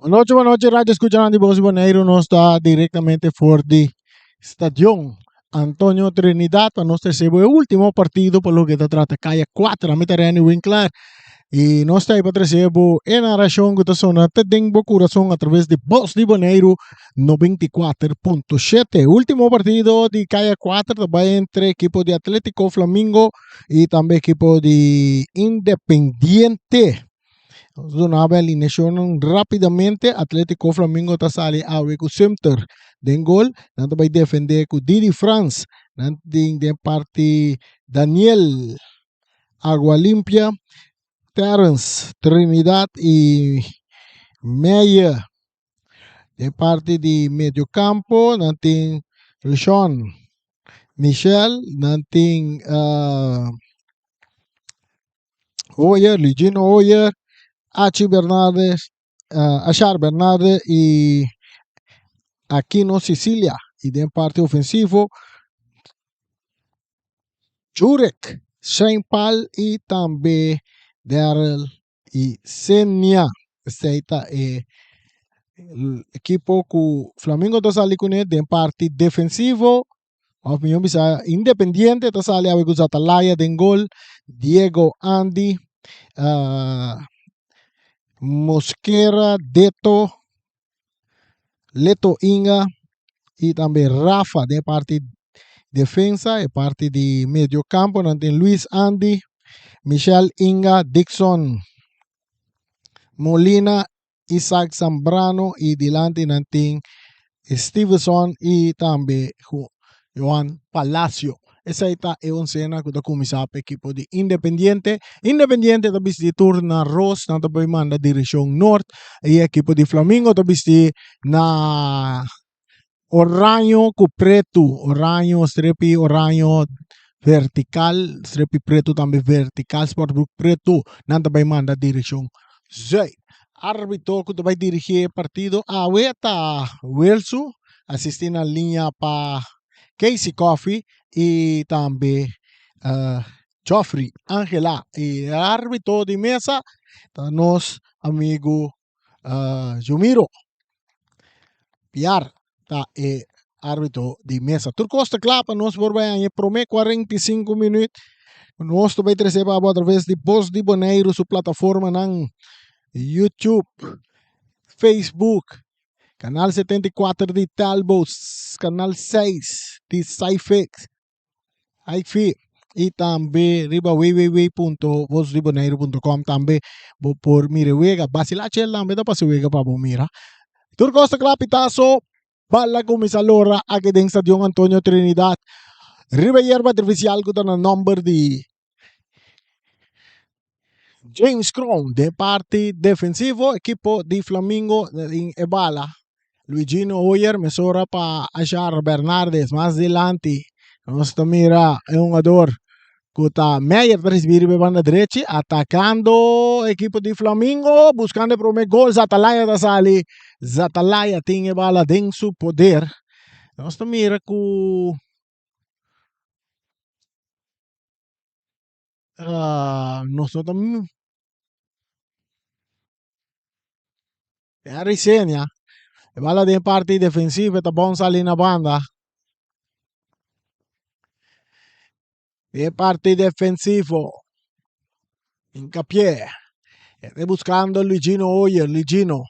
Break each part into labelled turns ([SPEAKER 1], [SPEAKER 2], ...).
[SPEAKER 1] Buenas noches, Radio Escuchan de Voz Boneiro. No está directamente fuera de estadio Antonio Trinidad. A nuestro último partido, por lo que se trata, calle 4, a mitad de Winkler. E nós está aí para trazer a narração que está na Tedembo Coração através de Voz de Boneiro 94.7. Último partido de Caia 4 também entre equipo de Atlético Flamingo e também equipo de Independiente. Una alineación rápidamente. Atlético Flamingo está sali a o center den gol. Nanti vai defender com Didi France. Nanti de parte Daniel Agualimpia, Terence Trinidad e Meyer. De parte de medio campo, nanti Rishon Michel, nanti Hoyer, Ligino Hoyer, Achar Bernardes e Aquino Sicilia. E de parte ofensivo, Jurek, Shane Paul e também Daryl e Senia. Este é o equipo que o Flamengo está salindo com ele de parte defensivo. A opinião bisa Independiente está salindo com Atalaya de gol, Diego Andy, Mosquera, Deto, Leto Inga e também Rafa de parte defensa e parte de medio campo. Não tem Luis Andy, Michel Inga, Dixon Molina, Isaac Zambrano e delante não tem Stevenson e também Joan Palacio. Essa é uma cena que está começando para o equipo de Independiente. Independiente está de turno Ross, não está manda direção norte. E o equipo de Flamengo está na oranho com preto. Oranho, strepi, oranho vertical. Strepi preto também vertical. Sportbook preto. Não está manda direção Zay. Árbitro que vai dirigir o partido. Está Wilson. Assistindo a linha para Casey Coffee. E também Joffrey Angela. E árbitro de mesa está nosso amigo Jumiro Piar. Está árbitro de mesa. Turco está claro para nós por bem. Promete 45 minutos. Nós também recebemos através de Voz de Boneiro, sua plataforma na YouTube, Facebook, canal 74 de Talbos, canal 6 de Saifex. E também riba www.vozdiboneiro.com também por mirewega basilache lang beta pasiwega pa mira. Turco sa klapitaso bala kumisalora agedeng Stadion Antonio Trinidad. Riba yerba artificial ko na number di James Cron de parte defensivo equipo di Flamingo in Ebala. Luigino Hoyer mesura pa Achar Bernardes más adelante. Nós mira é um jogador que está meio para recibir a banda direita, atacando o equipo de Flamengo, buscando o primeiro gol. Zatalaya da sali, Zatalaya tem a bola em seu poder. Nós mira que nós estamos a resenha. A bola de parte defensiva está bom salir na banda. De parte defensivo, hincapié, buscando Luigino Hoyer, Luigino,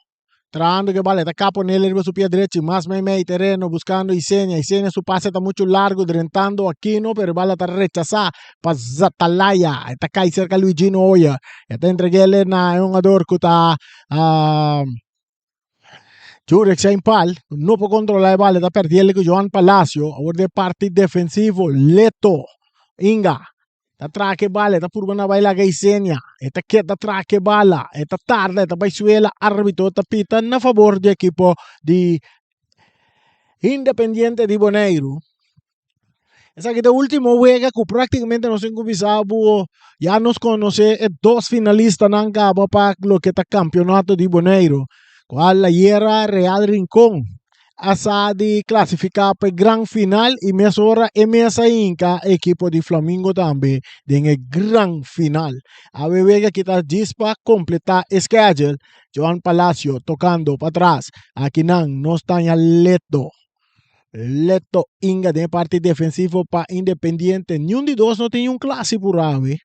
[SPEAKER 1] trayendo que vale, está capo nele su pie derecho, más medio terreno, buscando Isenia su pase está mucho largo, drentando Aquino, pero vale está rechazada, para Zatalaya, está cae cerca Luigino Hoyer, está entreguele na un jugador que está Jurek Saint-Paul, no puede controlar el vale, está perdiendo con Joan Palacio, ahora de parte defensivo, Leto Inga, ta traque bala, ta purba baila gaisenia, eta quieta traque bala, eta tarda, eta baisuela, árbitro, ta pita na favor de equipo de Independiente de Boneiro. Esa que de último juega que prácticamente nos encontramos, ya nos conoce dos finalistas nanga para lo que está campeonato de Boneiro, cual la Hierra Real Rincón. Asa de classificar para gran final e mesora essa inca equipo de Flamengo também em gran final. A bebê que está dispa completar schedule Joan Palacio tocando para atrás. Aquí no está ya Leto. Leto Inga de parte defensivo para Independiente. Ni un de dos no tiene un clase por ahí.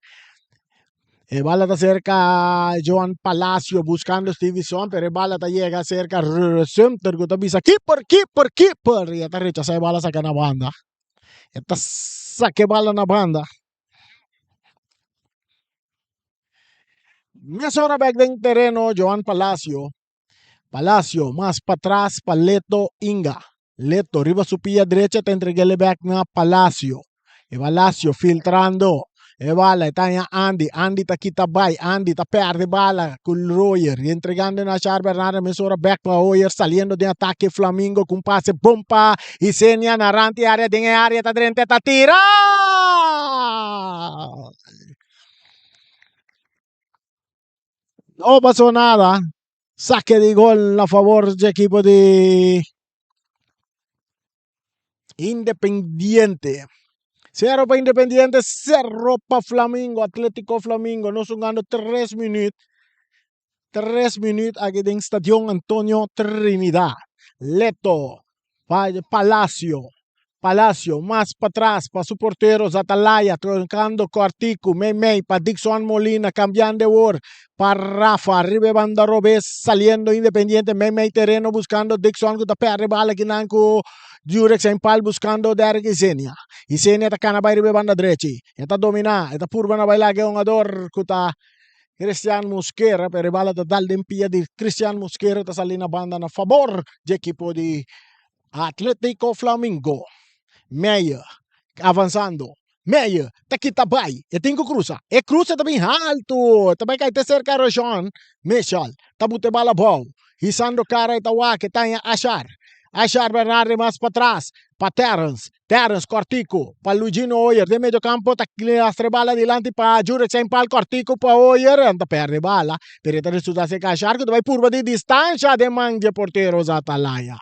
[SPEAKER 1] Bala está cerca Joan Palacio buscando Stevie Son, pero bala está llega cerca Sumter que bisa keeper. Y está rechazada bala saca na banda. Está saque bala na banda. Me zona back del terreno Joan Palacio. Palacio más para atrás para Leto Inga. Leto, arriba su pilla derecha, te entregué el back na Palacio. E Palacio filtrando. E bala, está ya Andy. Andy ta quita bay. Andy ta perde bala con Royer. Y entregando a Char Bernardo, mesura back para Royer. Saliendo de ataque Flamingo con pase bomba. Y seña narranti área de área. Ta drente ta tira. No pasó nada. Saque de gol a favor del equipo de Independiente. 0 para Independiente, 0 para Flamingo, Atlético Flamingo. Nos jugando 3 minutos. 3 minutos aquí en Estadio Antonio Trinidad. Leto, Palacio. Palacio, más para atrás, para su portero, Atalaya, troncando Cortico, Mei, para Dixon Molina, cambiando de word, para Rafa, arriba banda Robes, saliendo Independiente, Mei terreno, buscando Dixon, que está bala, Ginanco, Jurex en pal, buscando Derek Isenia. Isenia está cana, arriba banda derecha, está dominada, está purba na baila, que un ador, que está Cristian Mosquera, pero bala total de empia de Cristian Mosquera, está saliendo banda a favor del equipo de Atlético Flamingo. Meia, avançando. Meia, tá aqui também. E tem que cruzar. E cruza também alto. Também cai terceiro o John Michel. Tá botando bala bom. Risando cara e tawa que tá a achar. Achar Bernardo mais para trás. Para Terence. Terence, Cortico. Para Lugino Oyer. De meio campo, tá a bala adiante para Jurek sem pal. Cortico para Oyer. Anda perde bala. Pero tá estudando se achar que vai curva de distância de manga porteiros Atalaya.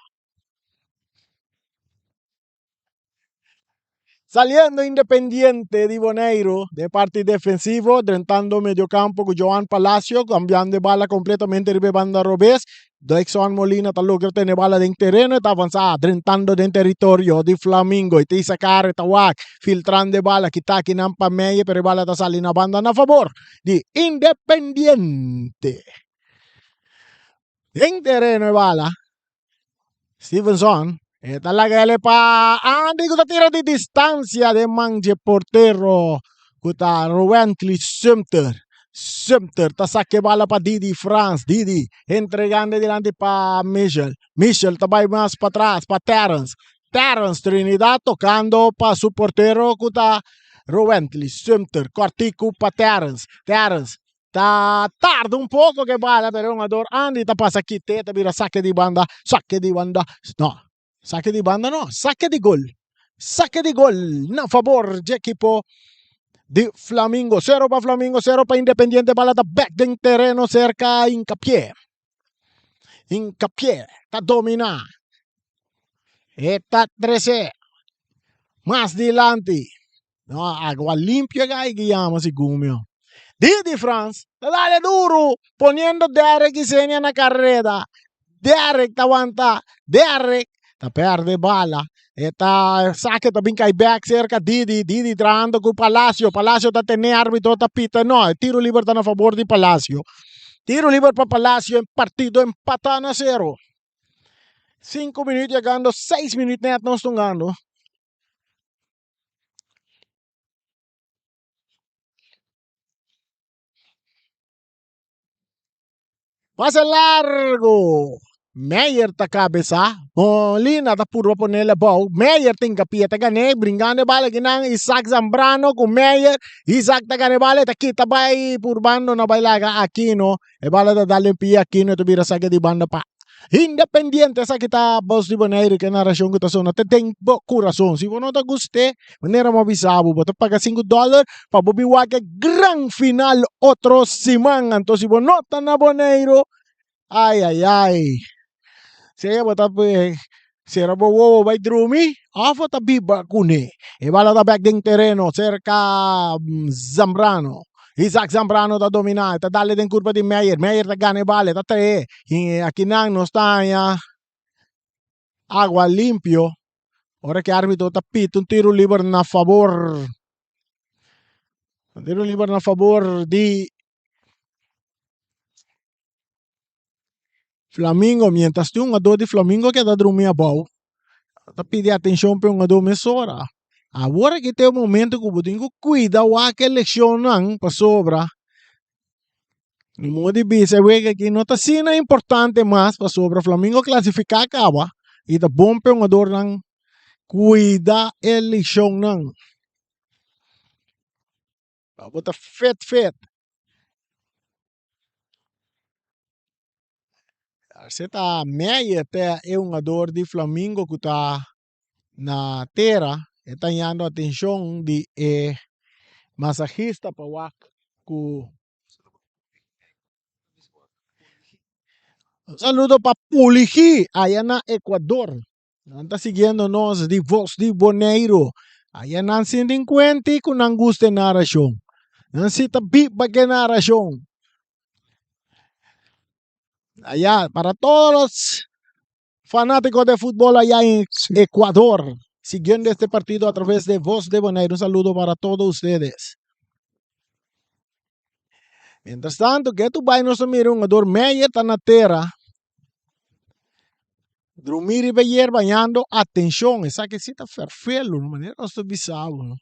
[SPEAKER 1] Saliendo Independiente de Boneiro de parte defensivo, drentando medio campo con Joan Palacio, cambiando de bala completamente de banda Robes. Dixon Molina está logra tener bala de terreno, está avanzada, drentando en territorio de Flamingo, y te sacar Tawak, filtrando de bala, Kitaki Nampa Meye, pero bala está saliendo a banda a favor de Independiente. En terreno de bala, Stevenson. Talaga ele pa Andy ko tira di distancia de manje portero kuta Rowently Sumter ta saque bala pa Didi France. Didi entregando delante pa Michel tabay mas pa atrás pa Terence Trinidad tocando pa su portero kuta Rowently Sumter. Cortico pa Terence tá tarda um pouco que bala pero un ador Andy ta pasa aqui teta vira saque de banda no. Saque de banda no, saque de gol. Saque de gol a favor del equipo de Flamingo. 0 para Flamingo, 0 para Independiente. Bala back de terreno cerca Hincapié. Hincapié está dominando. Está 13. Más adelante. No, agua limpia que guiamos si gumio. Didi France, dale duro, poniendo Derek y Senia en la carrera. Derek aguanta. Derek tá perde bala. Eta saque também cai back cerca Didi trando com Palacio tá tendo árbitro tá pita. No, tiro livre tá a favor de Palacio. Tiro livre para Palacio em partido empatando a 0. 5 minutos chegando, 6 minutos net não estão ganhando. Pase largo. Meyer ta cabeça, Molina ta purwa ponele ball, Meyer tinga pia ta gane, brincando bala ginang Isaac Zambrano com Meyer, Isaac ta gane bala ta kita bay purbando na bailaga Aquino, e bala ta dale pia Aquino to bira saga di banda pa. Independiente sa kita boss di Bonaire que narración que ta sona te tem corazón, si no te guste, manera mo bisabo, bota paga $5 pa bobiwa que gran final otro simang, anto si bonota na Bonairo, ay. Saya tapi sera bowo by Drumi, afo tabi bakune. E bala ta back ding terreno cerca Zambrano. Isaac Zambrano está dominando, está dale en curva de Meyer. Meyer está gana vale, está 3. Y aquí no está ya agua limpio. Ahora que árbitro está pito, un tiro libre a favor. Un tiro libre a favor de Flamengo. Mientras que un jogador de Flamengo que está dormindo a bola. Está pedindo atenção para um jogador mesora. Agora que tem um momento que eu tenho que cuidar a eleição não para sobra. No modo de vista, que não está sendo importante mais para sobra. Flamengo classificar acaba. E está bom para um jogador não cuidar a eleição não. Bota fet. Você está meio até um jogador de Flamengo que está na terra. Está chamando a atenção de massagista para o Un saludo para Puliji, allá en Ecuador. Está siguiéndonos de Voz de Boneiro. Allá en 150 con angustia narración. Necesita pipa que narración. Allá, para todos los fanáticos de fútbol allá en Ecuador, siguiendo este partido a través de Voz de Boneiro. Un saludo para todos ustedes. Mientras tanto, que tu vai nos mira un jogador meia está na terra. Dormir e beber banhando, atenção, essa que está perfeito, de maneira que estou bizarro.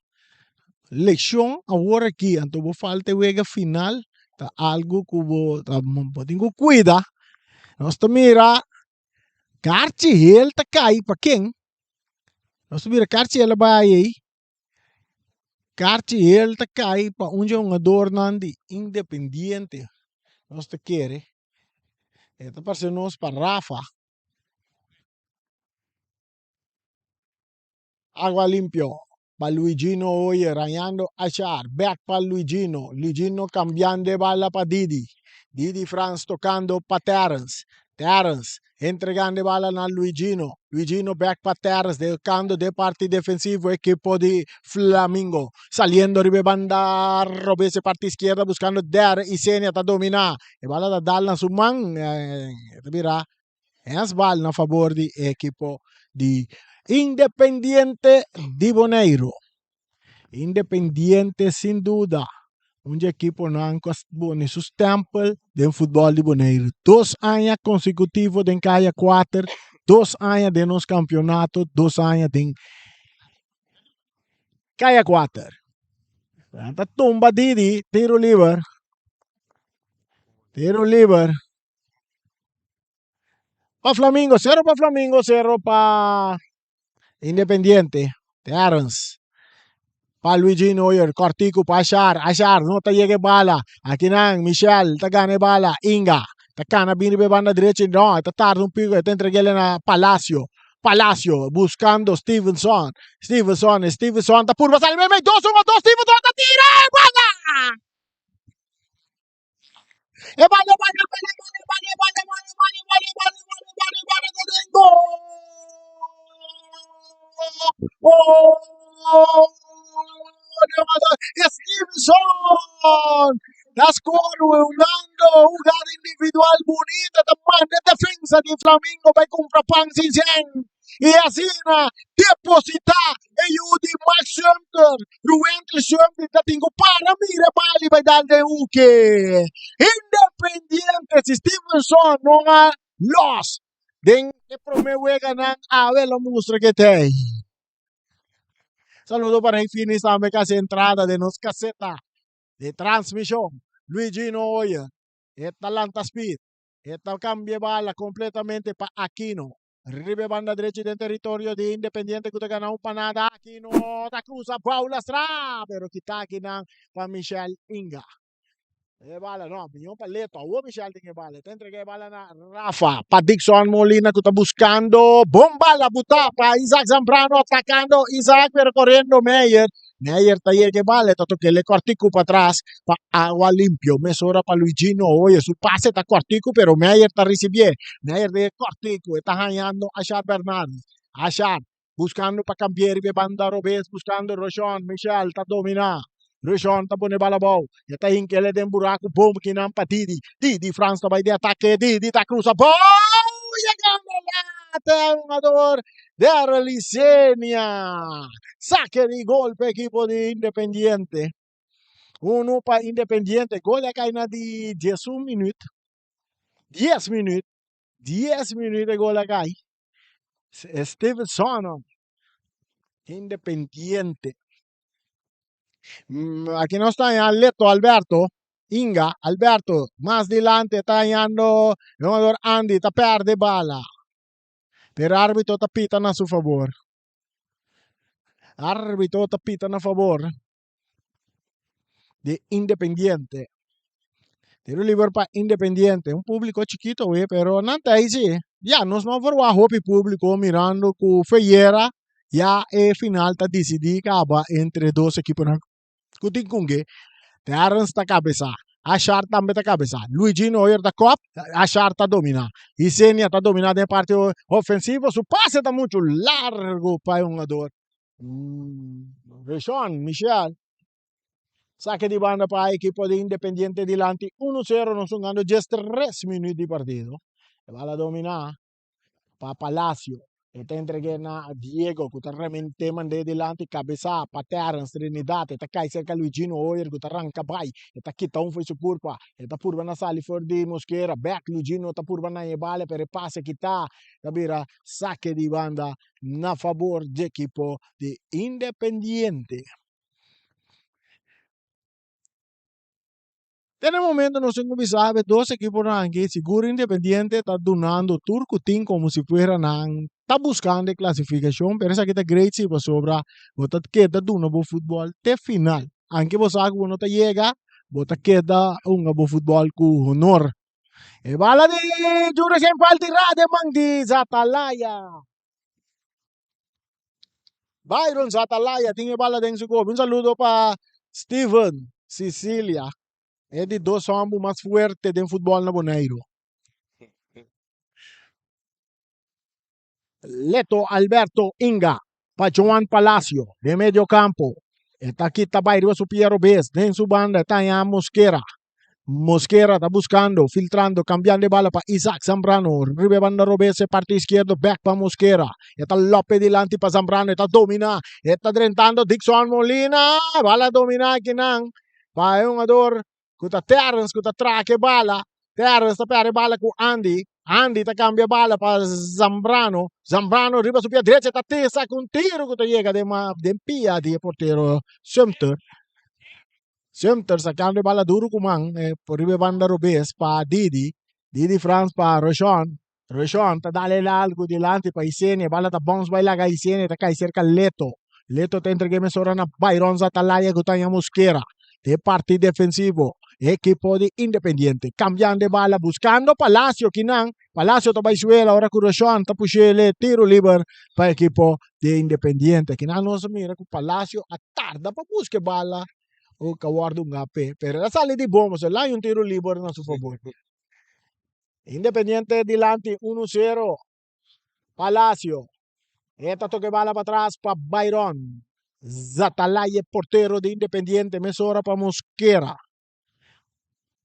[SPEAKER 1] Leção, agora aqui, então vou falar de wega final, tá algo que vou tenho que cuidar. Nós mira, carte ele tá cai para quem? Nós mira carte ele vai aí. Carte ele tá cai para um jogador de independente. Nós te quer. Esta parece nós para Rafa. Agua limpio. Para Luigino hoy rayando Achar. Back para Luigino. Luigino cambiando de bala para Didi. Didi France tocando para Terence. Terence entregando bala a Luigino. Luigino back para Terence. Tocando de parte defensivo equipo de Flamengo. Saliendo de banda. Robese parte izquierda buscando Der y Senia está dominar. E bala da dalla su man. Mira. Es bala a favor de equipo de Independiente de Boneiro. Independiente sin duda. Un equipo não conseguiu sus tempos de futebol de Boneiro. 2 anos consecutivos de Caia 4. 2 anos de nos campeonato. 2 anos de Caia 4. Tanta tumba Didi. Tiro livre. Tiro livre. Para Flamengo. 0 para Flamengo. 0 para Independiente. Terence. Para Luigino Oyer, Cortico para Achar, no te llegue bala. Aquí nang, Michel, te gane bala. Inga, te cana bini be banda derecha, no, te tarda un pico, te entreguele a Palacio. Palacio, buscando Stevenson, te purva, sale, 2-1, Stevenson, te tira, guarda. Vale, Stevenson está jugando jugada individual bonita también de defensa de Flamengo para comprar pan sin y así deposita de Max Schumter Rubén Schumter que tengo para mire Bali vai dar de uke Independiente Stevenson no ha los den que promete ganar a ver la muestra que tem. Saludo para el fin de casa entrada de nos caseta de transmisión. Luigino Oyer, esta Lanta Speed, esta cambia bala completamente para Aquino. Ribe banda derecha del territorio de Independiente que te gana un panada. Aquino, ta cruza Paula Stra, pero quita aquí para Michel Inga. Bala, no, piñón paleto, a Michel tiene bala, te entregué bala a Rafa, para Dixon Molina que está buscando, bomba la buta para Isaac Zambrano atacando, Isaac pero corriendo Meyer taller que vale, tanto que le cortico para atrás, para agua limpio, mesora para Luigino, oye, su pase está cortico, pero Meyer está recibiendo, Meyer de cortico, está hallando a Achar Bernardes, Achar, buscando para cambiar de banda Robes, buscando Rochon, Michel, está dominando. Rishon tapone balabaw. Eta hinkele den buraco bom kinang pa Didi. Didi France tabay de ataque. Didi ta cruza. Bom! Llegando al jugador de Licenia. Saque de golpe equipo de Independiente. Uno para Independiente. Gol acá na de 10 minutos. 10 minutos. 10 minutos de gol acá. Stevenson. Independiente. Aquí no está en Leto, Alberto. Inga, Alberto, más adelante está yendo el jugador Andy, está perde bala. Pero árbitro está pitando a su favor. Árbitro está pitando a favor de Independiente. Tiro libre para Independiente. Un público chiquito, güey, pero nada ahí sí. Ya, nos no fue el público mirando con Feyera. Ya el final está decidido entre dos equipos. Kuting kunge, te arran sta cabeça. Achar também tá cabeça. Luigino Oyer da Cop, achar tá domina. Isenia tá dominada em parte ofensiva. Su passe tá muito largo para um jogador. Rishon, Michel. Saque de banda para a equipe de Independiente dilante 1-0. Nós estamos ganhando 3 minutos de partido. Vai lá dominar para Palacio. Está entregando a Diego, que está realmente mandando delante, cabeça, paterna, serenidade, está cai cerca Luigino Oyer, que está arranca bai, está quitando foi su curva, está purva na sali for de Mosquera, back Luigino, está purva na ebale, per passe que está vira saque de banda na favor de equipo de Independiente. En el momento no se sabe, dos equipos que seguro Independiente está donando Turcutín como si fuera está buscando clasificación, pero esa que está great si va sobra, bota queda duna bo fútbol de final. Aunque vos hagas uno te llega, bota queda un bo fútbol con honor. E bala de Jure sem falta de Mangdi Zatalaya. Byron Zatalaya tiene bala de su gol. Un saludo para Steven Sicilia. É de dois homens mais fortes do futebol na Boneiro. Leto Alberto Inga para Joan Palacio de medio campo. Está aqui também o Piero Bez. Em sua banda está a Mosquera. Mosquera está buscando, filtrando, cambiando de bala para Isaac Zambrano. Ribe banda Robese, parte izquierda, back para Mosquera. Está López delante para Zambrano. Está domina. Está drentando Dixon Molina. Bala domina aqui não. Para um jogador. Kuta Terence, kuta traque bala. Terence ta perde bala com Andy. Andy ta cambia bala para Zambrano. Zambrano riba su pia derecha ta tesa con tiro kuta llega de pia di portero Sumter. Sumter sacando bala duro kumang por riba banda Robes pa Didi. Didi France pa Rochon. Rochon ta dale largo delante pa Isenia. Bala ta bounce by laga Isenia ta cai cerca Leto. Leto ta entregue mesora na Byron Zatalaya kuta ya Mosquera. De parte defensivo. Equipo de Independiente, cambiando de bala, buscando Palacio, Kinang, Palacio Tabaysuela, ahora Curashon, Tapuchele, tiro libre para equipo de Independiente. Kinang no se mira con Palacio a tarda para buscar bala o caguardo un gape, pero la sale de bomba, se la hay un tiro libre a su favor. Independiente delante 1-0, Palacio, esta toque bala para atrás para Byron, Zatalaya, portero de Independiente, mesora para Mosquera.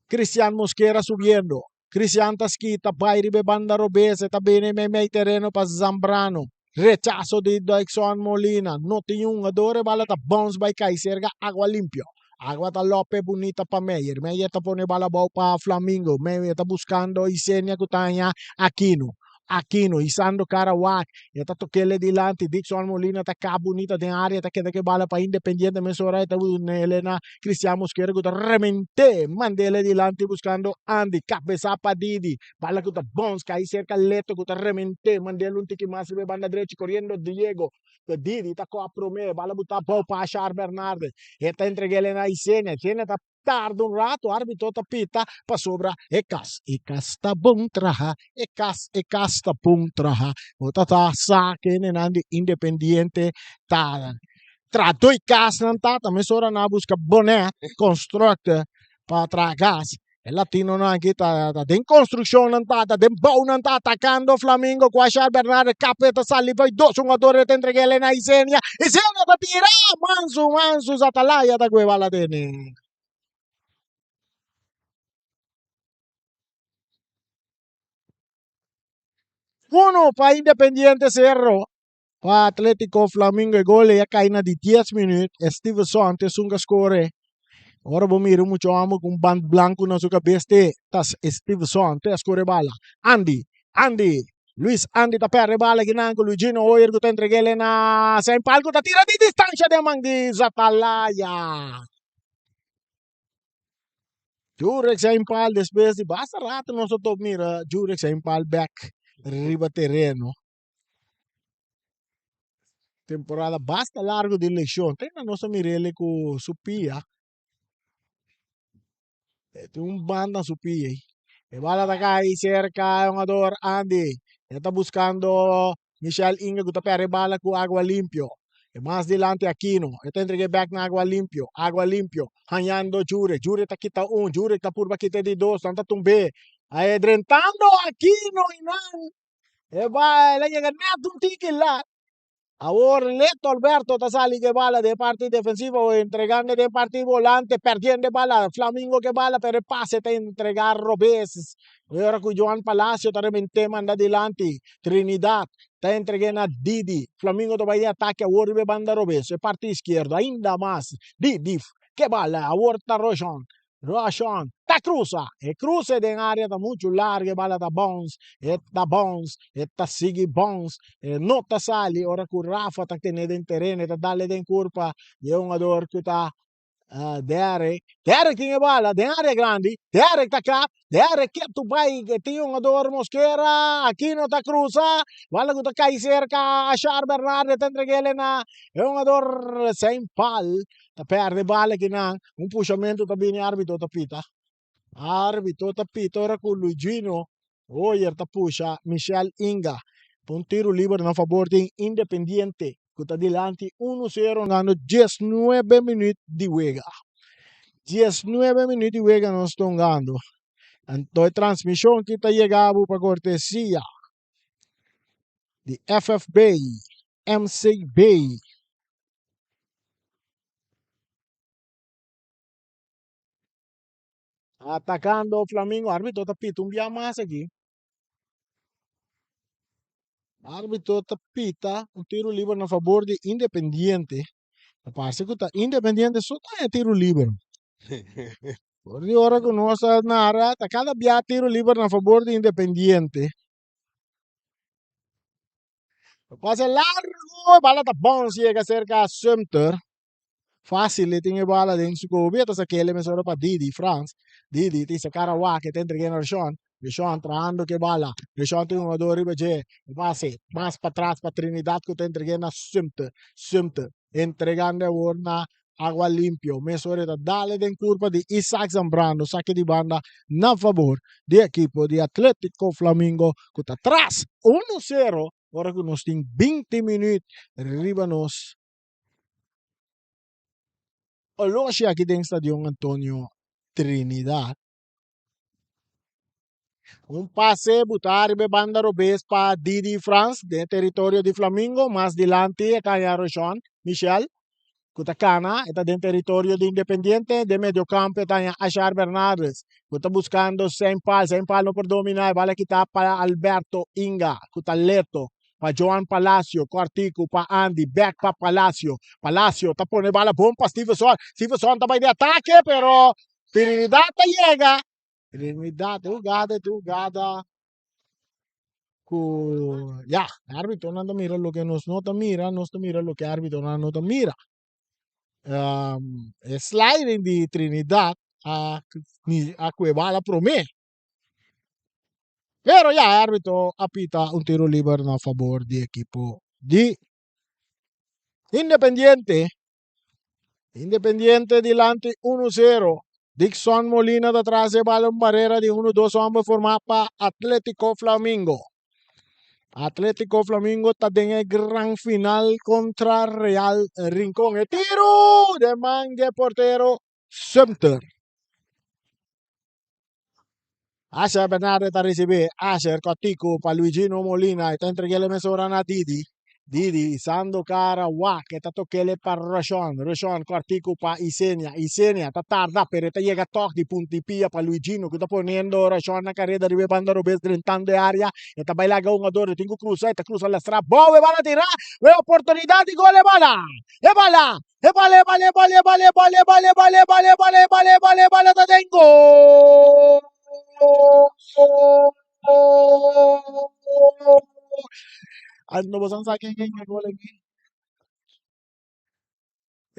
[SPEAKER 1] Cristian Mosquera subiendo. Cristian Tasquita, Bayri Banda Robese, tabene me terreno para Zambrano. Rechazo de Dixon Molina. No tiene un adore bala ta bounce by Kaiserga, agua limpio. Agua ta Lope bonita para Meyer. Meyer ta pone bala bau para Flamingo. Meyer ta buscando Isenia Cutanya Aquino. Aquino, Isando Carawak, está toquele delante, Dixon Molina está cá bonita de área, está que bala para Independiente, mesora está Helena, Cristian Mosquera, que está remente, mandele delante buscando Andy, cabeza para Didi, bala que está bons, caí cerca Leto, que está remente, mandele un tiki más, banda derecha, corriendo Diego, que Didi está com a promesa, bala botar pau para achar Bernardo, está entreguele na Isenia, está tarda um rato, árbitro tá pita, para sobra, ekas tá bom traha, ekas tá bom traha, o tá saque, nenandi Independiente, tá, tratou e cas, não tá, também sora na busca boné, constructa, para tragas, El latino na kita din construction ng tata, din bow ng atacando Flamingo, Quashar Bernardo, Capeta Salivay, dos jugadores te entregele na Isenia ta tira, manso sa talaya ta guevala tene. Uno pa Independiente Cerro, pa Atletico Flamingo e gol ya kay na di 10 minutes, Stevenson te sunga score. Ora bumiro mucho amo com band blanco na sua cabeça, tas Stevenson te score bala. Andy, Luis Andy ta perde bala ginango Luigino Oyer ko entregele na sa palco ta tira di distancia de mang di Zatalaya. Jurek sa impal después di basta rato no so top mira Jurek sa impal back riba terreno. Temporada basta largo de eleição. Tem na nossa Mirele com Supia. Tem banda Supia. E bala acá y cerca un ador Andy. Está buscando Michelle Inga que está bala con agua limpio. E más delante Aquino. Está entregue back na agua limpio. Hanyando Jure. Jure está quita Jure está purba quita de dos. Tanta tumbe. Aí drentando Aquino y nan. E va, le llega neto un tiki la. Ahora Neto Alberto Tasali que bala de parte defensivo, entregando de parte volante, perdiendo bala, Flamingo que bala, pero el pase te entregar Robes. Ahora con Joan Palacio te manda adelante, Trinidad, te entregando a Didi, Flamingo te va a ataque, ahora ve banda Robes, el parte izquierdo, ainda más, Didi, que bala, ahora está Roshan, ta cruza, e cruza de área tá muito larga, bala tá bons, eta sigi bons, não tá sali, ora com Rafa tá tendo em terreno, tá dale den curva, e um ador que tá Derek tinha bala, de área grande, Derek tá cá, Derek que tu vai, que tinha um ador Mosquera, aqui não tá cruza, bala que tá cai cerca, Achar Bernardo tá entregando na, é um ador sem pal, tá perde bala que não, puxamento tá bem árbitro tá pita. Arbitro tapito ora con Luigino Oyer tapusha Michelle Inga un tiro libre a favor de Independiente que está adelante 1-0 ganando 19 minutos de juega 19 minutos de juega nos están ganando entonces transmisión que está llegando para cortesía de FFB MCB atacando Flamengo árbitro tapito un día más aquí. Árbitro tapita un tiro libre a favor de Independiente. Parece que está Independiente só tá tiro libre. Por de hora que não está nada, tá cada dia tiro libre a favor de Independiente. Pase largo, bala tá bom, chega cerca a Sumter. Fácil, ele tinha bala dentro do governo, essa que ele me para Didi, France. Didi, tem esse cara lá que tem entregando o Sean entrando que bala. O Sean tem um ador riba de passe, mais para trás para Trinidad que tem entregando a Sumter. Entregando a urna agua limpio. Mesoreta dale den curva di Isaac Zambrano, saque de banda na favor do equipo de Atlético Flamingo, que está atrás 1-0. Agora que nós temos 20 minutos, riba-nos. Longe aqui dentro do estádio Antônio Trinidad. Pase, botar banda Robes para Didi France, de território de Flamingo, mais delante é Rochon, Michel. Kutacana, está dentro território de Independiente, de meio campo está Achar Bernardes, que está buscando sem pal não por dominar, vale quitar para Alberto Inga, Cutaleto, para Joan Palacio, Cortico, para Andy, back para Palacio, está poniendo bala bom para Stevenson está de ataque, pero Trinidad llega, Trinidad, jugada, ya, árbitro no mira lo que nos nota mira, mira lo que árbitro no nota mira. Sliding di Trinidad a Cuevana Promé. Pero ya árbitro apita un tiro libre a favor del equipo de Independiente. Independiente delante 1-0. Dixon Molina de atrás de balón barrera de 1-2 ambos forma para Atlético Flamingo. Atlético Flamingo está en el gran final contra Real Rincón. El tiro de man de portero Sumter. Asher Bernardo ta recibe. Asher Cotico pa Luigino Molina. Ita entreguele mesora na Didi. Didi, Sando Cara, Wa, que ta toquele para Rashon. Rashon, Cortico pa Isenia. Isenia, ta tarda, pero te llega toc di puntipia pa Luigino, que está poniendo Rashon na carrera, ribando Robes, drentando de área. Esta baila un tengo cruza, esta cruza la strada. Bove, van a tirar. Ve oportunidad y gol, bala. E bala. E vale, vale, vale, vale, vale, vale, vale, vale, vale, vale, vale, vale, te tengo. Ano ba sa akin yung gol lagi?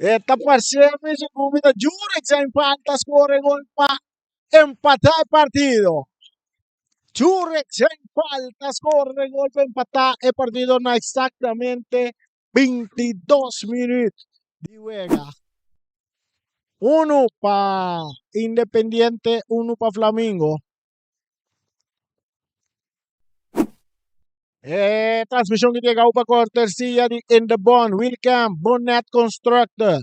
[SPEAKER 1] Esta parcialmente se comida Jurek sa empata, score gol pa, empatar partido. Jurek sa empata, score gol pa, empatar el partido na exactamente 22 minutos de juega. Uno pa Independiente, uno pa Flamingo. Transmisión que llega para cortesía de In The Bond, Wilcam, Bonnet Constructor,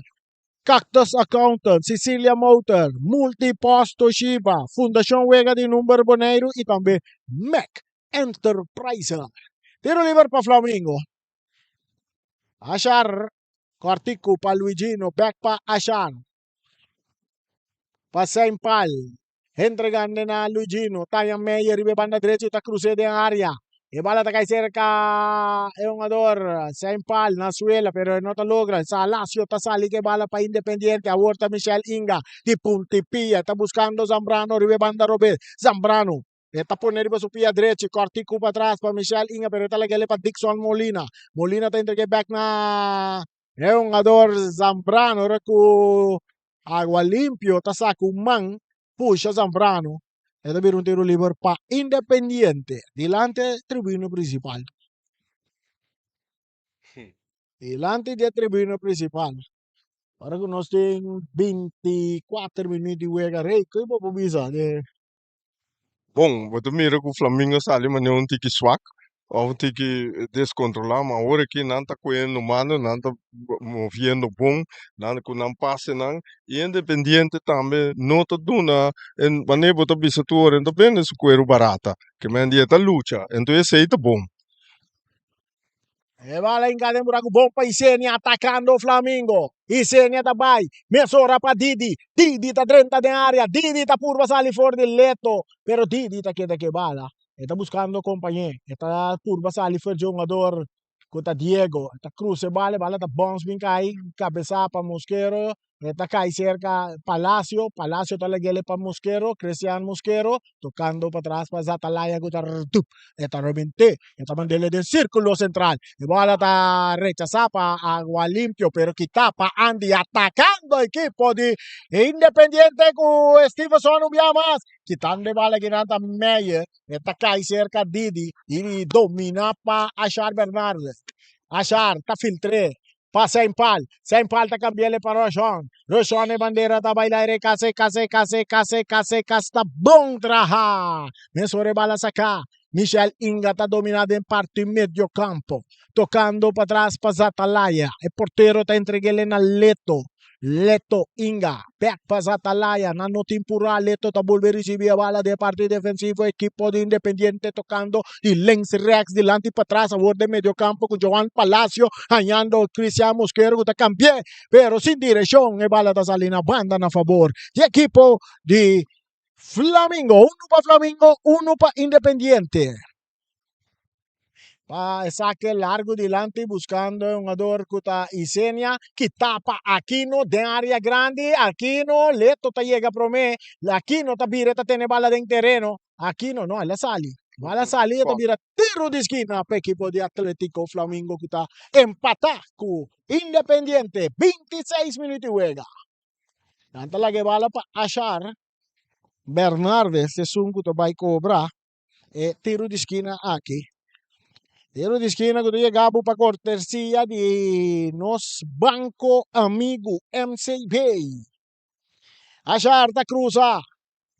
[SPEAKER 1] Cactus Accountant, Cecilia Motor, Multipost Toshiba, Fundación Vega de Número Boneiro e também Mac Enterprise. Tiro livre para Flamengo. Achar, Cortico para Luigino, back para Achar. Passa em pal. Entregando na Luigino, Tayang Meyer, ibe banda diretso, ta cruce de área. E bala ta kay cerca e jugador sa impal na suela pero no ta logra sa Lazio ta sali que bala pa Independiente aborta Michelle Inga di puntipia ta buscando Zambrano ribe banda Robert Zambrano eta poner ba su pia derecho cortico pa atrás pa Michelle Inga pero ta lagele pa Dixon Molina Molina ta entregue back na e jugador Zambrano recu agua limpio ta sa kumang puxa Zambrano. Es decir, un tiro libre para Independiente, delante del tribuna principal. Delante del tribuna principal. Para que nós temos 24 minutos de juega, rei, que eu vou bisa de
[SPEAKER 2] Bom, wat mira que o Flamengo sali mas não tiki swak, ou tiki descontrolar, mas agora que não tá coendo mano, não tá movendo bom, não que não passe não, e independente também não tá duna, en maneira bota bisa tu ora, então bem isso coero barata, que me dia tá luta, então esse aí tá bom.
[SPEAKER 1] Vale em buraco bom para Isenia atacando o Flamengo. Isenia também. Mesora para Didi. Didi está dentro da área. Didi está por salir fora del leto. Pero Didi está queda que bala. Está buscando companheiro. Está por salir fora de jogador. Conta Diego. Está cruce bala. Bala está bons bem cai. Cabeça para Mosquero. Está cai cerca Palacio. Palacio está legale para Mosquero. Cristian Mosquero. Tocando para atrás para Zatalaya. Está Robinte. Está mandele del círculo central. Y bola está rechazada para Agua Limpio, pero quita para Andy atacando equipo de Independiente con Stevenson un día más. Quitando bola que nada Meyer. Está acá cerca Didi. Y domina para Achar Bernardes. Achar, está filtré. Passa em pal tá cambiando para Rochon. Rochon é bandeira da bailaire, case, tá bom traha. Mensore bala saca. Michel Inga está dominado em parte medio campo, tocando para trás para Zatalaya. O porteiro está entregue na Leto. Leto Inga, back para Zatalaya, na no tempura, Leto está volver a recibir a bala de parte defensivo, equipo de Independiente tocando y Lens Rex delante para atrás, a borde de medio campo con Joan Palacio, hallando Cristian Mosquero que está cambié, pero sin dirección, e bala está saliendo banda a favor. Y equipo de Flamengo, uno para Flamengo, uno para Independiente. Saque largo delante buscando un jugador que Isenia que tapa Aquino de área grande. Aquino, Leto te llega pro me. Aquino te vira te tiene bala en terreno. Aquino no, la sali. Bala sali te vira tiro de esquina para equipo de Atlético Flamengo que está empatado con Independiente. 26 minutos juega. Tanto la que bala para Achar. Bernardes es un que vai cobrar. Tiro de esquina aquí. Tiro de esquina que llega para cortesía de nos Banco Amigo MCB. Achar da cruza.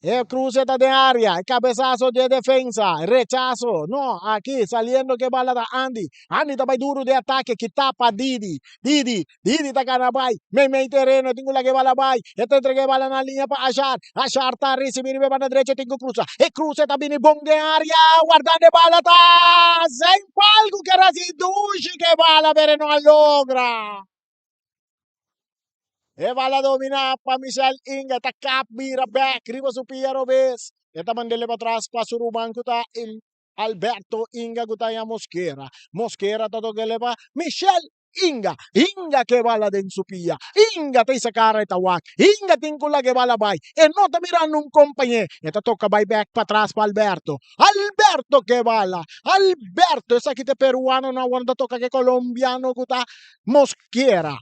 [SPEAKER 1] El cruce está de área, el cabezazo de defensa, rechazo. No, aquí saliendo que bala da Andy. Andy está muy duro de ataque, que tapa Didi. Didi está canabay. Me terreno, tengo la que bala bay. Este entregue bala en la línea para Ashar. Ashar está recibiendo para la derecha, tengo cruza. El cruce también es bom de área, guardando bala está. Sem palco que era así duche que bala, pero no logra. E bala domina pa Michelle Inga, ta cap, mira back, riba su Piero Bes. Eta mandele pa atrás pa suruban ko ta Alberto Inga Gutaya Mosquera. Mosquera ta togele pa Michelle Inga. Inga que bala den su pia. Inga te sa cara tawak. Inga tingkula que bala bay. E no ta mirando un compañero. Eta toca bay back pa atrás pa Alberto. Alberto que bala. Alberto, esa kite peruano na wanda toca que colombiano guta. Mosquera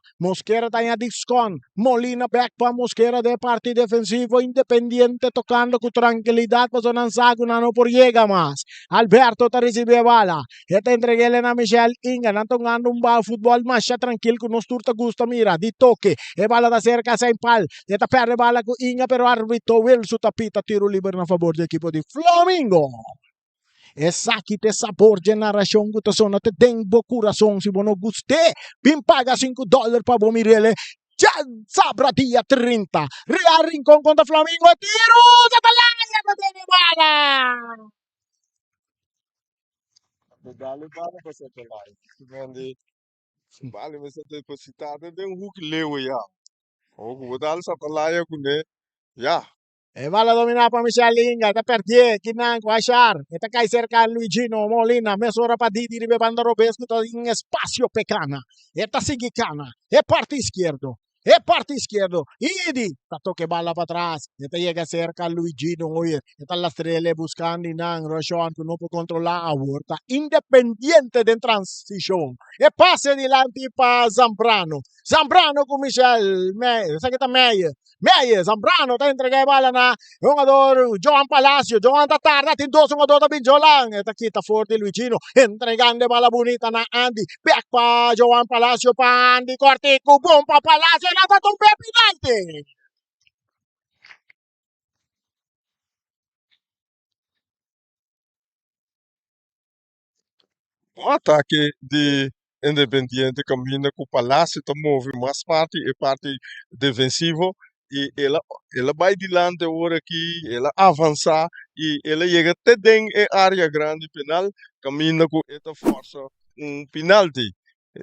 [SPEAKER 1] está en Discon. Molina back para Mosquera de parte defensivo independiente tocando con tranquilidad pues no no por llega más. Alberto te recibe bala. Esta entregué a Michelle Inga. No tocando un bal fútbol más tranquilo con nos turta gusta mira. Di toque. E bala da cerca sem pal. Esta perde bala con Inga pero árbitro Will su tapita tiro libre a favor del equipo de Flamingo. Essa aqui tem sabor de narração, gutação, até tem bom coração, se você não gostar, bem paga $5 para você mirele. Já sabra dia 30, Real Rincón contra Flamengo, tiro, Atalaya, não tem bala.
[SPEAKER 2] Dale bala para essa Atalaya. Vale, mas você depositada tem um hook leu ya. O que dale essa Atalaya com né? Ya.
[SPEAKER 1] E bala dominada para Michelle Inga, está perdiendo, Kinan, Guachar, está cai cerca Luigino, Molina, mesura para Didi, ribebando Robesco, está em espaço pecana, está seguicana, é parte esquerdo. É parte esquerdo. Idi. Tato que bala para atrás. Esta llega cerca Luigino. Oye. Esta la estrella buscando. Inang. Rochon. Que no puede controlar a vuelta. Independiente de transición. E pase delante para Zambrano. Zambrano con Michel. Esa que está Meyer. Zambrano está entregando bala na jogador Joan Palacio. Joan está tarde. Tem dois jogadores da Binjolan. Esta aqui está forte Luigino. Entregando bala bonita na Andy. Back para Joan Palacio. Para Andy. Cortico. Bom para Palacio. Nada con penalti.
[SPEAKER 2] O ataque de Independiente caminha com o Palácio, tá move mais parte e parte defensivo e ela vai dilante agora aqui, ela avançar e ela chega até dentro da área grande penal, caminha com essa força um penalti.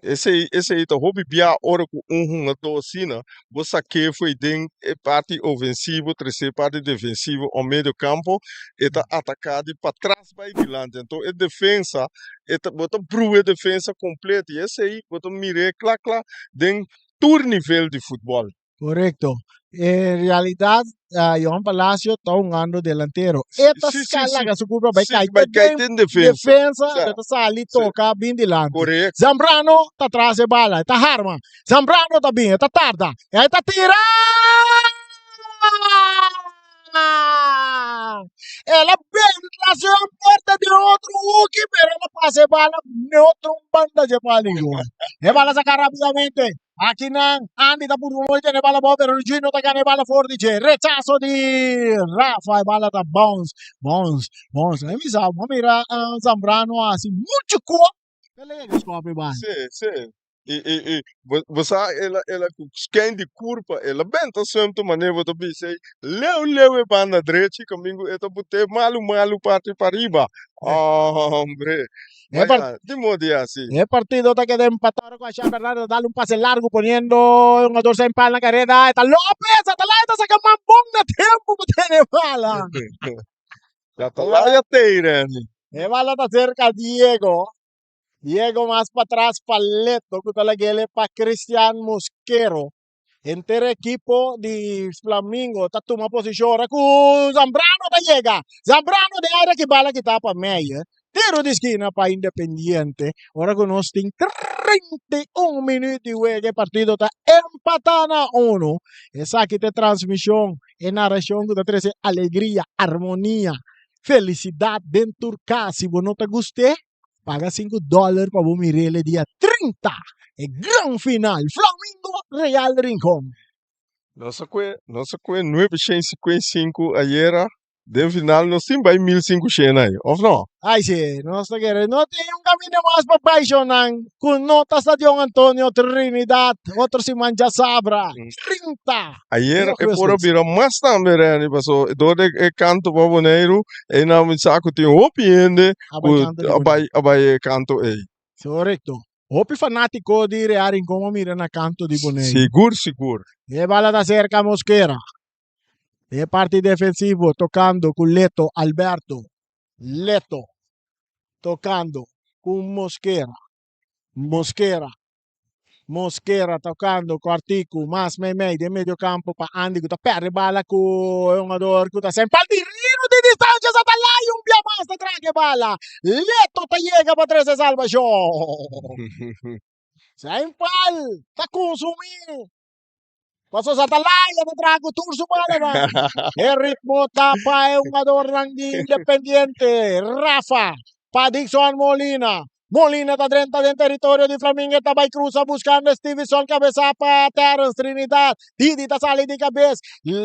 [SPEAKER 2] Esse aí tá hobby bia hora com uma docina, você que foi dentro parte ofensivo, terceira parte defensivo ao meio do campo, está atacado para trás vai dilante. Então é defesa, bota brua defesa completa. E esse aí bota mire clac clac dentro todo nível de futebol.
[SPEAKER 1] Correcto. En realidad, Johan Palacio está jugando delantero. Esta escala que su culpa va a caer en defensa, esta sale toca bien delante.
[SPEAKER 2] Correcto.
[SPEAKER 1] Zambrano está atrás de bala, está arma. Zambrano está bien, está tarda. Está tira. Ela penetração porta de outro Hulk, pero ela passa bala de outro banda de bala. E bala sacar rapidamente. Aqui não, Andy está por muito, ne bala boa, pero Gino está ganhando bala forte. Rechazo de Rafa, e bala está bounce. Aí me sabe, vamos mirar Zambrano assim, muito cool. Ele é que escope bala.
[SPEAKER 2] Sim. Você ela quem de curva, ela bem tá sempre maneira do bicho aí. Leu e banda direita, caminho eta bote malu parte para riba. Hombre. De modo assim.
[SPEAKER 1] El partido está que de empatar con Ashar Bernardo, darle un pase largo poniendo un 14 en la carrera. Está López, Atalaya saca más bom de tiempo que tiene bala.
[SPEAKER 2] Atalaya teira.
[SPEAKER 1] El bala está cerca Diego. Diego más para atrás, Paleto, que la guele para Cristian Mosquero. Entre equipo de Flamengo está tomando posición. Ahora con Zambrano te llega. Zambrano de área que bala que está para meia. Tiro de esquina para Independiente. Ahora con nos 31 minutos y el partido está empatado a 1. Esa aquí te transmisión en narración que te trae alegría, armonía, felicidad dentro de casa. Si vos no te guste, paga $5 para vos mirar el día 30. El gran final. Flamengo Real Rincón.
[SPEAKER 2] Nossa kwe 955 ayer, de final no sim vai 1500 aí, of no?
[SPEAKER 1] Ay, sí, no sé qué. No tiene un camino más papaisyonan. Kung notas na Diong Antonio Trinidad, otro si Manja Sabra. 30.
[SPEAKER 2] Ayer
[SPEAKER 1] Yo
[SPEAKER 2] é
[SPEAKER 1] creo
[SPEAKER 2] por
[SPEAKER 1] que
[SPEAKER 2] abrir mais também, né? Passou, dode é canto baboneiro, e na minha saco tem opiende,
[SPEAKER 1] Abay canto di Bonay.
[SPEAKER 2] abai canto aí.
[SPEAKER 1] Correcto. Opi fanatico di Rearing como mira na canto di Bonay.
[SPEAKER 2] Seguro.
[SPEAKER 1] E bala da cerca Mosquera. E parte defensivo tocando con Leto Alberto. Leto tocando con Mosquera. Mosquera tocando com Artico, mas meio de meio campo para Andy, que perde bala com o jogador, que está sem paldirino de distância, está lá e mais te traga bala. Leto te chega para trás de salvação. Sem pal, está consumindo. Passou sa talaya te traga o turso bala na. E ritmo tapa é jogador de Independiente, Rafa, para Dixon Molina. Molina está dentro del territorio de Flamengo, está by cruza buscando Stevenson, cabeza para Terence Trinidad, Didi está saliendo de cabeza,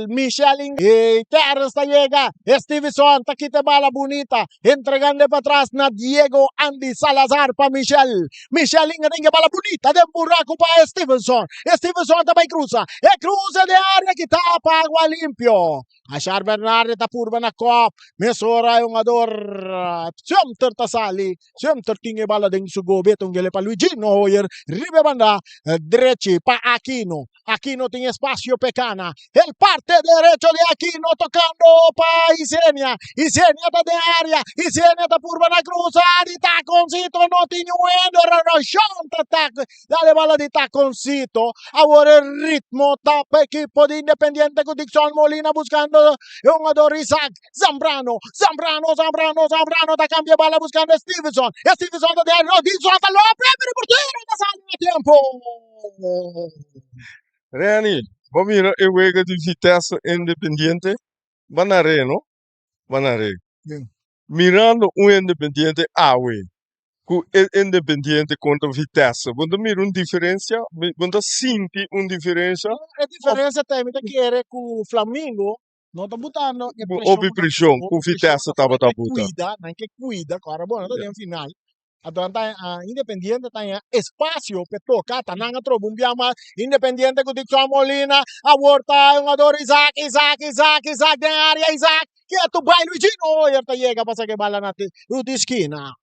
[SPEAKER 1] Michelin, y Terence está llega, Stevenson está quita bala bonita, entregando para atrás na Diego Andy Salazar para Michelin tiene bala bonita, de buraco para Stevenson está by cruza, cruza de área que tapa agua limpio, Achar Bernardo está purba na cop, mesora yung ador, siyempre tasali, siyempre tingin bala din sugobe itong gele pa Luigino Hoyer, ribe banda, derechi pa Aquino, Aquino tiene espacio Pecana, el parte derecho de Aquino tocando pa Isenia está de área, Isenia está purba na cruza, di taconcito, no tiene bueno, dale bala di taconcito, ahora el ritmo tapa equipo de Independiente con Dixon Molina buscando jogador Isaac, Zambrano, da cambia bala buscando Stevenson, Stevenson da dentro, Dixon hasta lo prende portero, da sale a tiempo.
[SPEAKER 2] Reni, vamos ir a juega de Vitesse Independiente, Banare, no? Banare.
[SPEAKER 1] Bien.
[SPEAKER 2] Mirando Independiente awe, com Independiente contra Vitesse, quando mira diferença, quando sente diferença,
[SPEAKER 1] A diferença também que quiere com o Flamengo, não está botando
[SPEAKER 2] houve pressão, com Vitesse estava da puta.
[SPEAKER 1] Não que cuida, claro, bom, não tem final. Atlanta Independiente tem espaço para tocar, tá nanga trobumbia mas Independiente com Dixon Molina, a volta jogador Isaac, de área Isaac, que é tu vai Luigino, e ele chega para que bala na de esquina.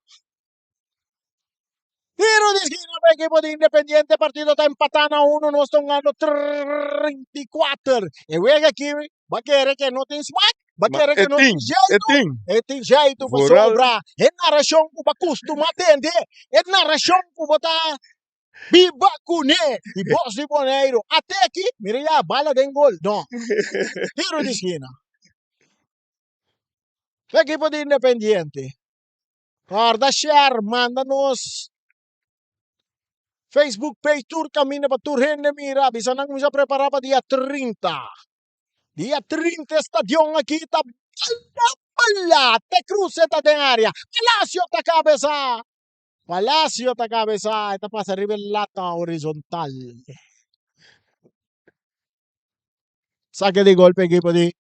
[SPEAKER 1] Tiro de esquina para el equipo de Independiente, partido está empatando a 1, no están ganando 34. E juega aqui, vai querer que não tem smack, vai querer que não tem jeito. Tem jeito para sobrar. É narração que vai costumar atender. É narração que vai estar bibacuné. E boss de Boneiro. Até aqui, mira já, bala de gol. Não. Tiro de esquina. O equipo de Independiente. Guarda share, manda-nos Facebook page tour caminho para Turhen de Mira. Bisa nang bisa preparar para dia 30. Dia 30 stadion aqui tá pala, te cruce tá de área. Palacio ta cabeza. Esta pasa arriba el lata horizontal. Saque de golpe equipo de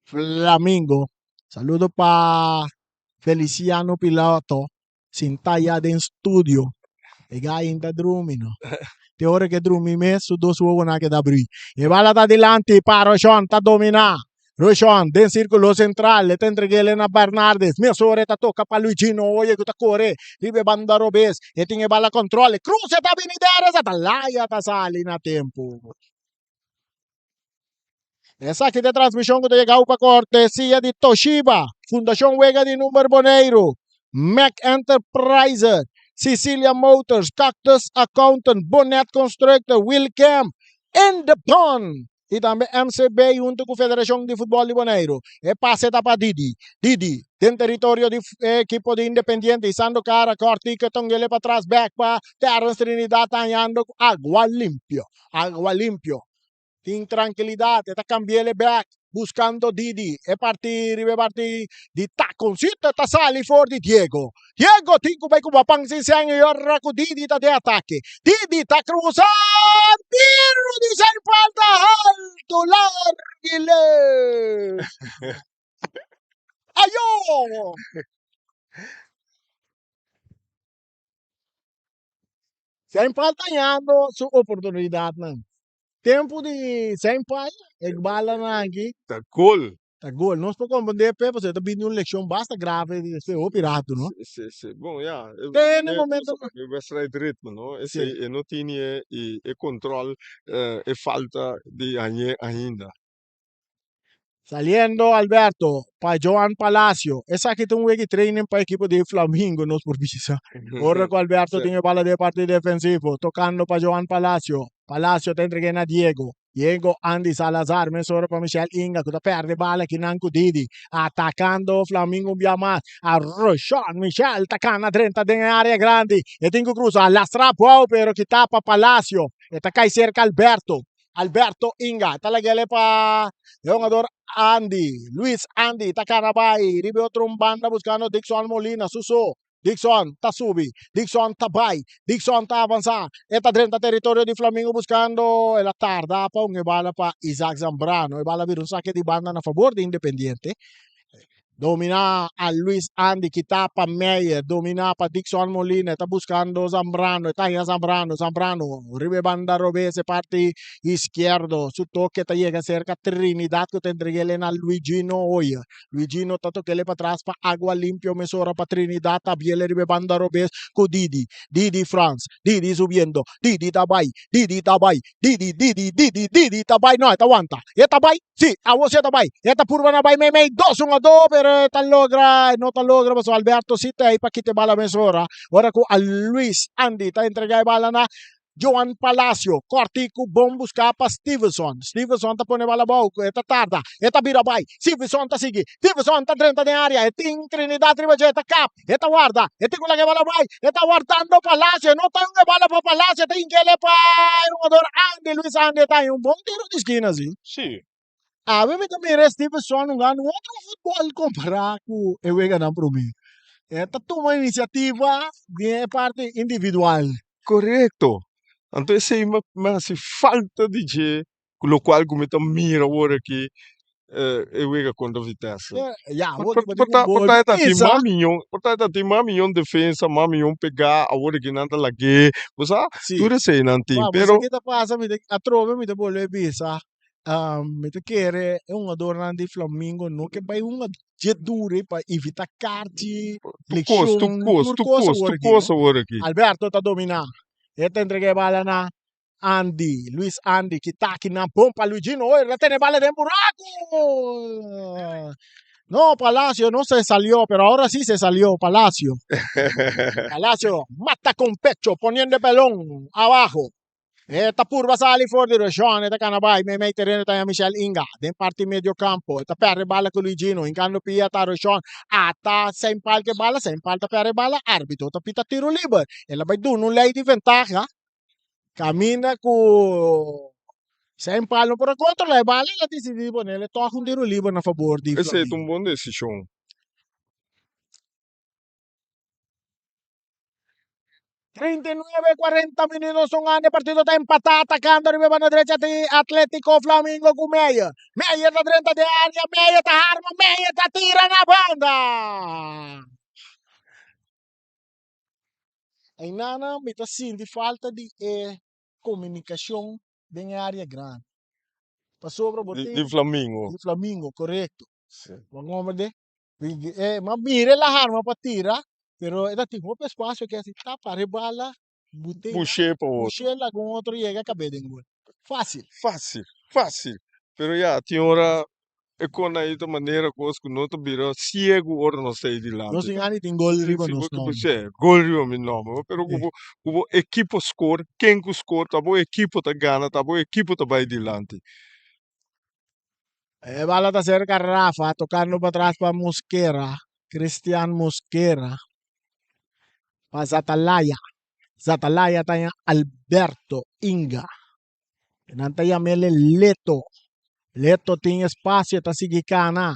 [SPEAKER 1] Flamingo. Saludo para Feliciano Pilato. Sintaya de studio. E gain da drumino. Te ore che drumi me su dos uovo na che da bri. E bala da dilanti pa Rochon ta domina. Rochon den círculo central te entregué Elena Bernardes. Mia sore ta tocca pa Luigino oye che ta corre. Ribe banda robes e tinge bala controle. Cruce ta venidere sa ta laia ta sali na tempo. Essa aqui de transmissão que te chegou para cortesia de Toshiba, Fundação Wega de Número Boneiro, Mac Enterprises, Sicilia Motors, Cactus Accountant, Bonnet Constructor, Wilcam, and the Pond. E também MCB junto com a Federação de Futebol de Boneiro. E passe para Didi, tem território de equipo de Independiente, Sando Cara, corti que tongele para trás, back para Terence Trinidad, tañando agua limpio. Tem tranquilidade, está cambiando back. buscando Didi. E parti di taconcito ta sali fuori di Diego. Diego tinko bay kumapang sinsang yorra ko Didi ta de atake. Didi ta cruzan. Tiro di San Falta alto largile. Ayo! Sem falta ganhando sua oportunidade, não. Tempo de sem falta, é bala na aqui,
[SPEAKER 2] Tá gol.
[SPEAKER 1] tá gol. Nós podemos compreender, você está vindo uma leção basta grave de ser o pirata, não?
[SPEAKER 2] Bom, yeah,
[SPEAKER 1] Tem no momento,
[SPEAKER 2] o wedstrijd ritme, no?
[SPEAKER 1] sim.
[SPEAKER 2] E não tinha e controle e falta de ainda.
[SPEAKER 1] Saliendo Alberto para Joan Palacio. Esa que tuvo que training para equipo de Flamengo, nos por visa. Ahora con Alberto
[SPEAKER 2] Sí.
[SPEAKER 1] tiene bala de parte defensivo, tocando para Joan Palacio. Palacio te entrega a Diego. Diego, Andy Salazar, mesora para Michel Inga, que perde bala que Nanco Didi, atacando Flamengo via más, a Roshan Michel, atacando a 30 de área grande, e tengo cruza, lastra puau, pero que tapa Palacio, e taca cerca Alberto Inga, talagele pa jogador Andy, Luis Andy, Takarabay, ribe otro banda buscando Dixon Molina, Suso, Dixon, Tasubi, Dixon, Tabay, Dixon, avanza, eta 30 territorio di Flamengo buscando la tarda pa un bala pa Isaac Zambrano, e bala vir un saque di banda a favor de Independiente. Domina a Luis Andy, Kitapa Meyer, domina para Dixon Molina, está buscando Zambrano, está ahí Zambrano, Ribe Banda Robese, parte izquierdo, su toque te llega cerca Trinidad, que te entreguele a Luigino hoy. Luigino tato que le para atrás para Agua Limpio, mesora para Trinidad, tabiele Ribe Banda Robese, con Didi, Didi France, Didi subiendo, Didi Tabay, Didi Tabay, no, te aguanta, ya Tabay, sí, a vos ya Tabay, ya te purva na bay, me 2-1-2, pero tal logra, no tal logra, mas Alberto si te ahí pa quite bala mesora, ahora con a Luis Andy, te entrega bala na Joan Palacio, cortico bom buscar para Stevenson ta pone bala boca, eta tarda, eta birabay, Stevenson ta sigue, Stevenson ta 30 de área, etin Trinidad Ribageta cap, eta guarda, etin con la que bala bay, eta guardando Palacio, no tengo bala para Palacio, te ingele pa jugador Andy, Luis Andy, está un bom tiro de esquina, assim.
[SPEAKER 2] Sim.
[SPEAKER 1] A mim também Stevenson não ganha outro futebol comparar com o Egan para mim. Esta toma iniciativa de parte individual.
[SPEAKER 2] Correto. Então, essa é uma falta de jeito, com o qual começa a mira agora que eu ia contra a Vitesse.
[SPEAKER 1] Ja, wordt
[SPEAKER 2] Portanto, tem mamion defesa, mamion pegar, agora que não está lá que, você, tudo isso aí não tem, pero...
[SPEAKER 1] Mas kita passa, a trove, mi te vuole bisa, mi te chiede, è un adorno di Flamingo, non che vai un jet dure per evitare carti, lezioni,
[SPEAKER 2] turcoso agora aqui.
[SPEAKER 1] Alberto ta domina, e te entrega bala na Andy, Luis Andy, que tá aqui na pompa, Luigino, oi, retene bala de buraco. No, Palacio no se salió, pero ahora sí se salió, Palacio. Palacio mata con pecho, poniendo el pelón abajo. Esta purva sali fuori di Roshan, esta canabay, me mette reneta a Michel Inga, den parte medio campo, esta perde bala con Luigino, in cambio pia ta Roshan, ata sem palche bala, sem palta perde bala, arbitro, ta pita tiro libero, e la Baidu non lei di ventaja, camina con sem palo por contra la bala, la decide ponerle todo un tiro libero a favor di
[SPEAKER 2] Essa é
[SPEAKER 1] Flamengo.
[SPEAKER 2] uma boa decisão.
[SPEAKER 1] 39-40 minutos son años, el partido está empatado, atacando, arriba mano derecha de Atlético Flamengo con Meyer. Meyer está 30 de área, Meyer está arma, Meyer está tira na banda. Aí nana, me está sentindo falta de comunicação em área grande. Passou para botar
[SPEAKER 2] De Flamengo.
[SPEAKER 1] de Flamengo, correto.
[SPEAKER 2] Sim.
[SPEAKER 1] Vamos ver. Mas mire la arma para tirar. Pero era tipo un espacio que así tapa, rebala, botella,
[SPEAKER 2] Puxei para o outro.
[SPEAKER 1] puxela com outro e chega a cabeça de gol. Fácil.
[SPEAKER 2] Fácil. Pero já, tinha hora, é quando aí da maneira que não te vira cego, ora não sei de lá.
[SPEAKER 1] Não se engane, tem gol riba nos nomes.
[SPEAKER 2] Gol riba meu nome. Pero como equipo score, quem que score, tá bom equipo tá gana, tá bom equipo tá vai dilante.
[SPEAKER 1] Bala da cerca Rafa, tocando para atrás para Mosquera, Cristian Mosquera, para Zatalaya. Zatalaya está Alberto Inga. Nantaya Mele Leto. Leto tiene espacio, está sigicana.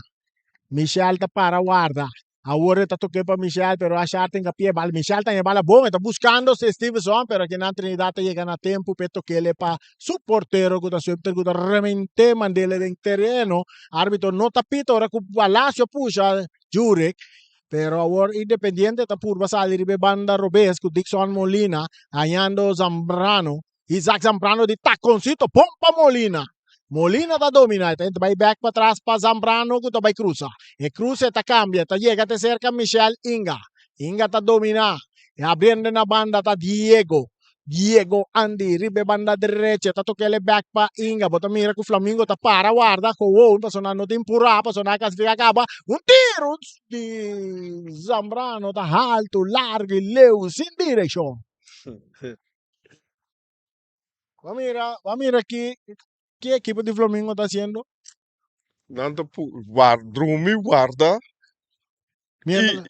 [SPEAKER 1] Michel está para guarda. Ahora está tocando para Michel, pero achar tem pie bala. Michel tem bala bom, está buscando se Stevenson, pero aqui na Trinidad chega a tempo para tocar ele para su portero que está sempre que remente mandele de terreno. Árbitro não tá pita, ora que o Palacio puxa Jurek. Pero ahora Independiente está por salir de banda Robes con Dixon Molina, hallando Zambrano. Isaac Zambrano de taconcito, pompa Molina. Molina está dominando, entra vai back para trás para Zambrano que vai cruza. E cruza está cambia, está llega te cerca Michel Inga. Inga está dominando. E abriendo na banda está Diego. Diego Andy, ribe banda derecha, está tocando back para Inga, bota mira que o Flamengo está para guarda, com o tá sonando tempura, para sonar que acaba, tiro de Zambrano está alto, largo e leu, sem direção. Vamos mira aqui, que equipe de Flamengo está haciendo?
[SPEAKER 2] Nanta drumi guarda
[SPEAKER 1] Mientras,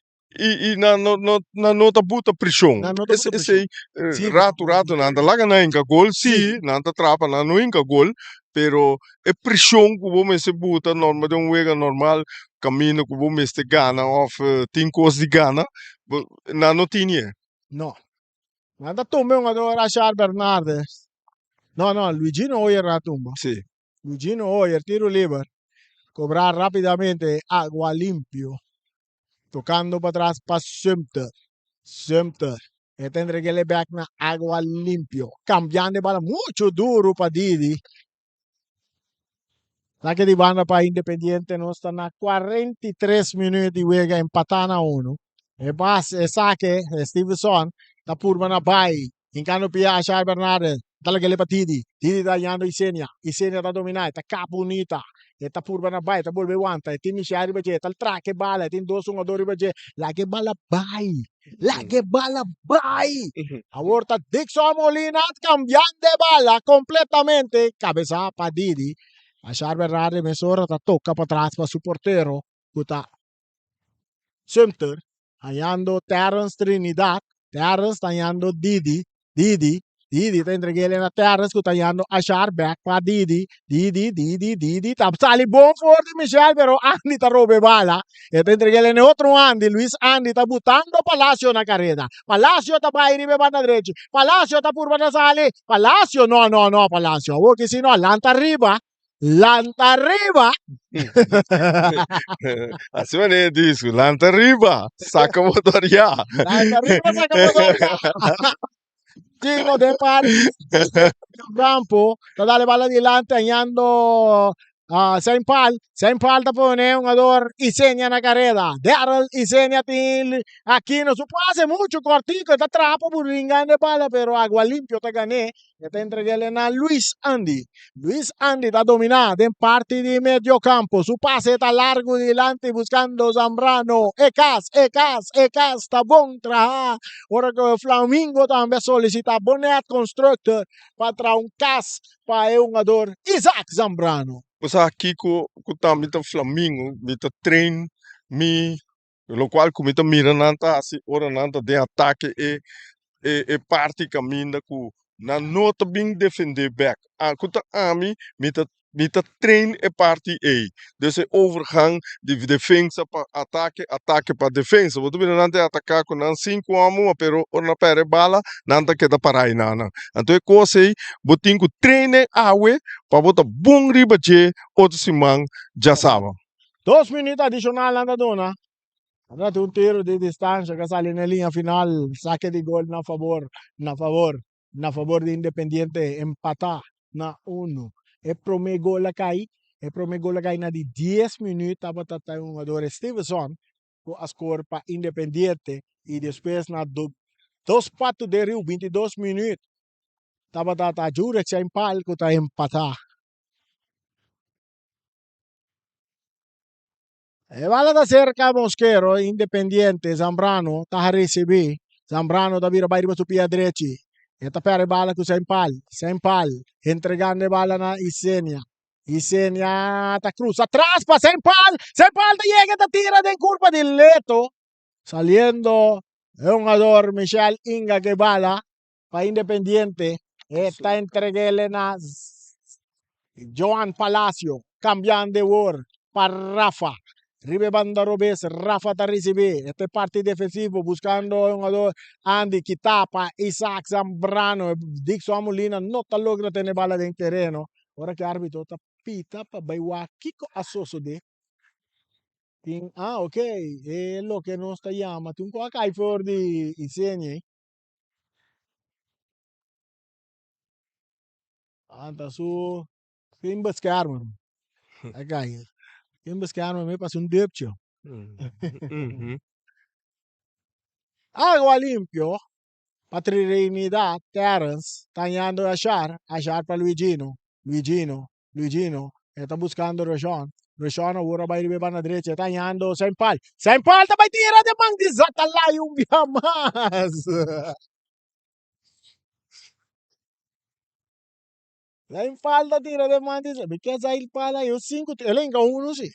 [SPEAKER 2] na nota buta pressão.
[SPEAKER 1] na nota buta
[SPEAKER 2] Esse
[SPEAKER 1] Sim,
[SPEAKER 2] rato nanta laga na inca gol, sim, nanta trapa na no inca gol, pero é pressão que vamos se buta normal de wega normal, caminho que vamos se gana of 5 de gana, na não tinha.
[SPEAKER 1] no. Nada tumba un adoro Rashard Bernardes. No, Luigino Hoyer la tumba.
[SPEAKER 2] Sì.
[SPEAKER 1] Luigino Hoyer, tiro libre. Cobrar rápidamente agua limpio. Tocando para atrás para Sumter. Sumter. E tendré que le back na agua limpio. Cambiando bala mucho duro para Didi. Saque di banda para Independiente no sta na 43 minuti juega empatando a 1. E passe e saque Stevenson da purba na bai. Incano pia Ashar Bernardes. Talaga le patidi. Didi tagliando Isenia. Isenia da dominare. Ta capo unita. E ta purba na bai. Ta bolbe wanta. E tini shari baje. Tal tra che bala. E tin dosun adori baje. La che bala bai. La che bala bai. Ahorita Dixon Molina cambiando bala completamente. Cabeza pa Didi. Ashar Bernardes mesora ta tocca para trás para su portero. Kuta Sumter. Hallando Terrence Trinidad. Terrence hallando Didi. Didi tá entregando na Terrence que tá hallando Ashar back para Didi. Didi. Tá sali bom forte Michel, pero Andy tá roube bala. E tá entregando outro Andy. Luis Andy tá botando Palacio na carrera. Palacio tá para ir banda direita. Palacio tá por banda sali. Palacio, no, Palacio. Porque se não, lanta arriba. Lanta arriba.
[SPEAKER 2] Assim maneira disso, lanta arriba, saca motoria.
[SPEAKER 1] Lanta arriba, saca motoria. Tino de parte campo, da dare balla adelante, añando Saint Paul da pone un jugador y seña na carrera. Daryl y seña til aquí no supase mucho cortico, está trapo por ringando bala, pero agua limpio te gané. E te entreguele na Luis Andy. Luis Andy está dominado en parte de medio campo. Su pase está largo adelante buscando Zambrano. Ecas, está bon tra. Ora que Flamengo también solicita Bonnet Constructor para traer un cas para un jugador Isaac Zambrano.
[SPEAKER 2] Mas aqui com também tá Flamengo, mita trein, lo qual comita mira nanta assim, ora nanta de ataque e parte caminha com na nota bem defender back. Kuta ami mita trein e parte e. Dus overgang de defensa para ataque para defensa. Wat mira nanta atacar com nan 5 amo, pero ora pere bala nanta que da parai nana. Então é coisa aí, botinho treine awe para botar bom riba je outro simang já sabe.
[SPEAKER 1] 2 minutos adicional anda dona. Andate un tiro di distanza che sale in linea final, saque di gol na favor di Independiente empata na 1. E prome gol na di 10 minutos abata tayo un jugador Stevenson ko a score pa Independiente e después na 2-4 de Rio 22 minutos tabata ta Jurek sa impal ko ta empata. E bala da cerca Mosquero, Independiente, Zambrano, tá receber. Zambrano da vira bairro su pia direito. E tá pere bala com Sempal, entregando bala na Isenia. Isenia tá cruz atrás para Sempal da llega, da tira de curva de Leto. Saliendo é un jugador Michel Inga que bala para Independiente. Está entreguele na Joan Palacio. cambiando de word para Rafa. Ribe banda Robes, Rafa está recibe. Este parte defensivo buscando un jugador Andy que tapa, Isaac Zambrano, Dixon Molina no te logra tener bala en terreno. Ahora que el árbitro está pita para bailar Kiko Asoso de. Ok, es lo que nos está llamando. Tú un acá for di insegne. Anta su sin buscarme. Acá, sin buscarme me pasa un dipcho.
[SPEAKER 2] Mhm.
[SPEAKER 1] Agua limpio. Patrinidad, Terence, tañando a Achar para Luigino, está buscando Roshan ahora va a ir a la derecha, tañando Saint-Paul te va a tirar de man desatalay un día más. Saint-Paul te tira de man desatalay, porque Saint-Paul hay 5, elenca uno sí.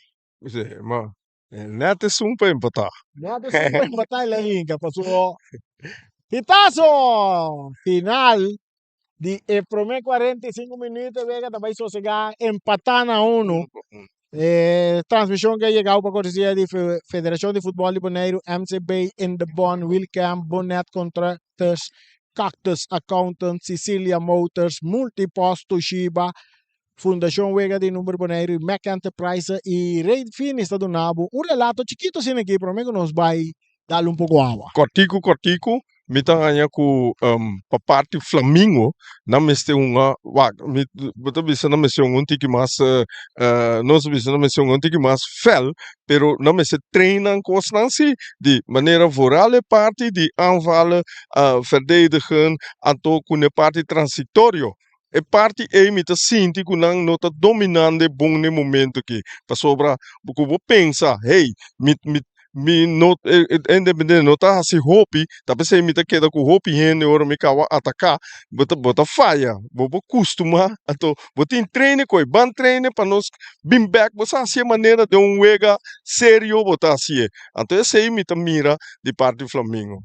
[SPEAKER 2] Sí, ma net is un pa empatar.
[SPEAKER 1] Nada, super empatar la Inca, pasó. Pitazo final de primer 45 minutos, Vega também sossegar, empatar na 1. Transmissão que chegou para a cortesia de Federação de Futebol de Bonaire, MCB in the Bond, Wilcam, Bonnet Contractors, Cactus Accountants, Sicilia Motors, Multipost Toshiba, Fundação Vega de Número Bonaire, Mac Enterprise e Rede Fini está do Nabo. Relato chiquito assim aqui, para mim que nos vai dar pouco água.
[SPEAKER 2] Cortico, mita ganha ku pa parte Flamingo, na meste unga wag mit bota bisa na meste un tiki mas nós bisa na meste un tiki mas fel, pero na meste treina constantie de maneira vorale parte de aanvallen verdedigen ato kune parte transitorio. E parte é mita sinti kunang nota dominante bom ne momento que pa sobra buku bo pensa hey mit mi not independente nota hasi hopi tapi se mita queda com hopi hene ora mi kawa atacar bota falha bobo costuma ato botin treine coi ban treine para nós bim back bosa assim maneira de wega sério bota assim então esse aí mita mira de parte do Flamengo.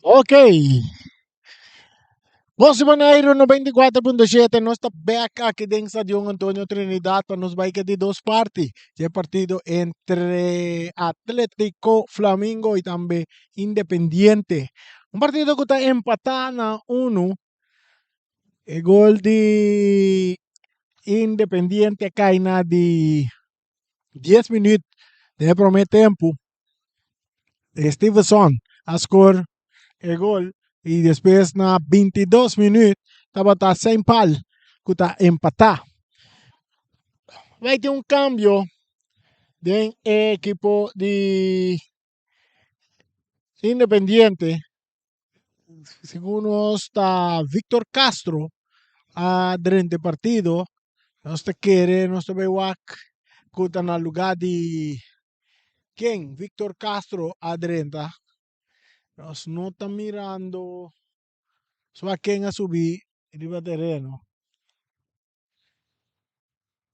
[SPEAKER 1] Ok. Voz Maneiro 94.7, nós está back aqui dentro do Estádio Antônio Trinidad para nos vai de duas partes. É partido entre Atlético, Flamengo e também Independiente. Um partido que está empatado na 1. O gol de Independiente cai na de 10 minutos de primeiro tempo. Stevenson a score o gol e depois na 22 minutos estava sem pal que está empatar. Vai ter um cambio de equipo de Independiente. Segundo está Víctor Castro durante el partido. Nós te quer, nós te vemos que está no lugar de quem? Víctor Castro adrenta. Nós não estamos mirando só quem a subir riba terreno.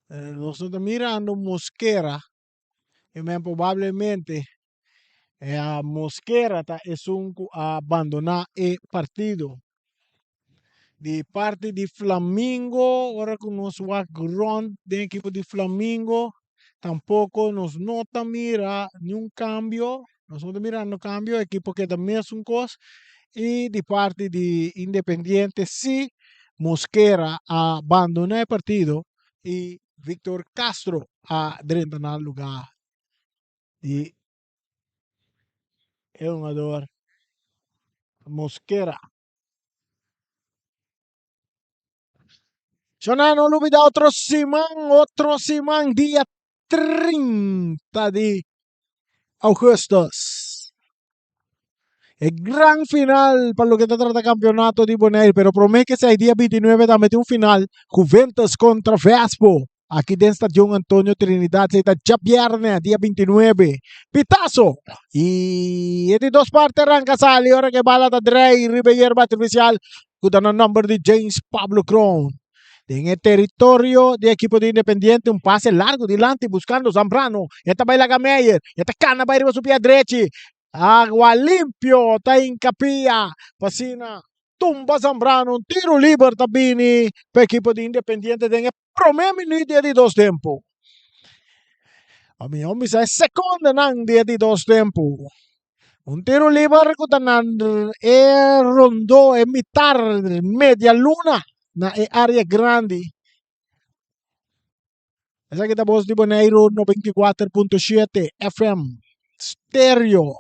[SPEAKER 1] Nós não estamos mirando Mosquera. E mesmo provavelmente a Mosquera é um abandonar o partido. De parte de Flamengo, ora que nos va grande de equipo de Flamengo, tampoco nos nota mira nenhum cambio, nos nota mira no cambio, equipo que também é um coisa, e de parte de Independiente, sim, Mosquera abandona o partido e Víctor Castro dentro no lugar de jogador Mosquera. Sonando olvida outro Simão, dia 30 de augustus. El gran final para lo que se trata campeonato de Bonaire, pero promete que sea día 29 da meter un final, Juventus contra Vespo. Aqui dentro do Estadio Antônio Trinidad, se está já viernes, dia 29. Pitazo! E de duas partes arranca sali, ora que bala da Drey, Ribeirba Artificial, com o number de James Pablo Cron. En el territorio de equipo de Independiente, un pase largo delante buscando Zambrano. Esta baila Gameyer. Esta cana va a ir a su pie derecho. Agua limpio. Está en capilla. Pasina. Tumba Zambrano. Un tiro libre Tabini. Para el equipo de Independiente. En el primer minuto de dos tiempos. A mi hombre es segundo de dos tiempos. Un tiro libre que rondó en mitad media luna na área grande. Essa aqui tá voz de Bonaire 94.7 FM Stereo.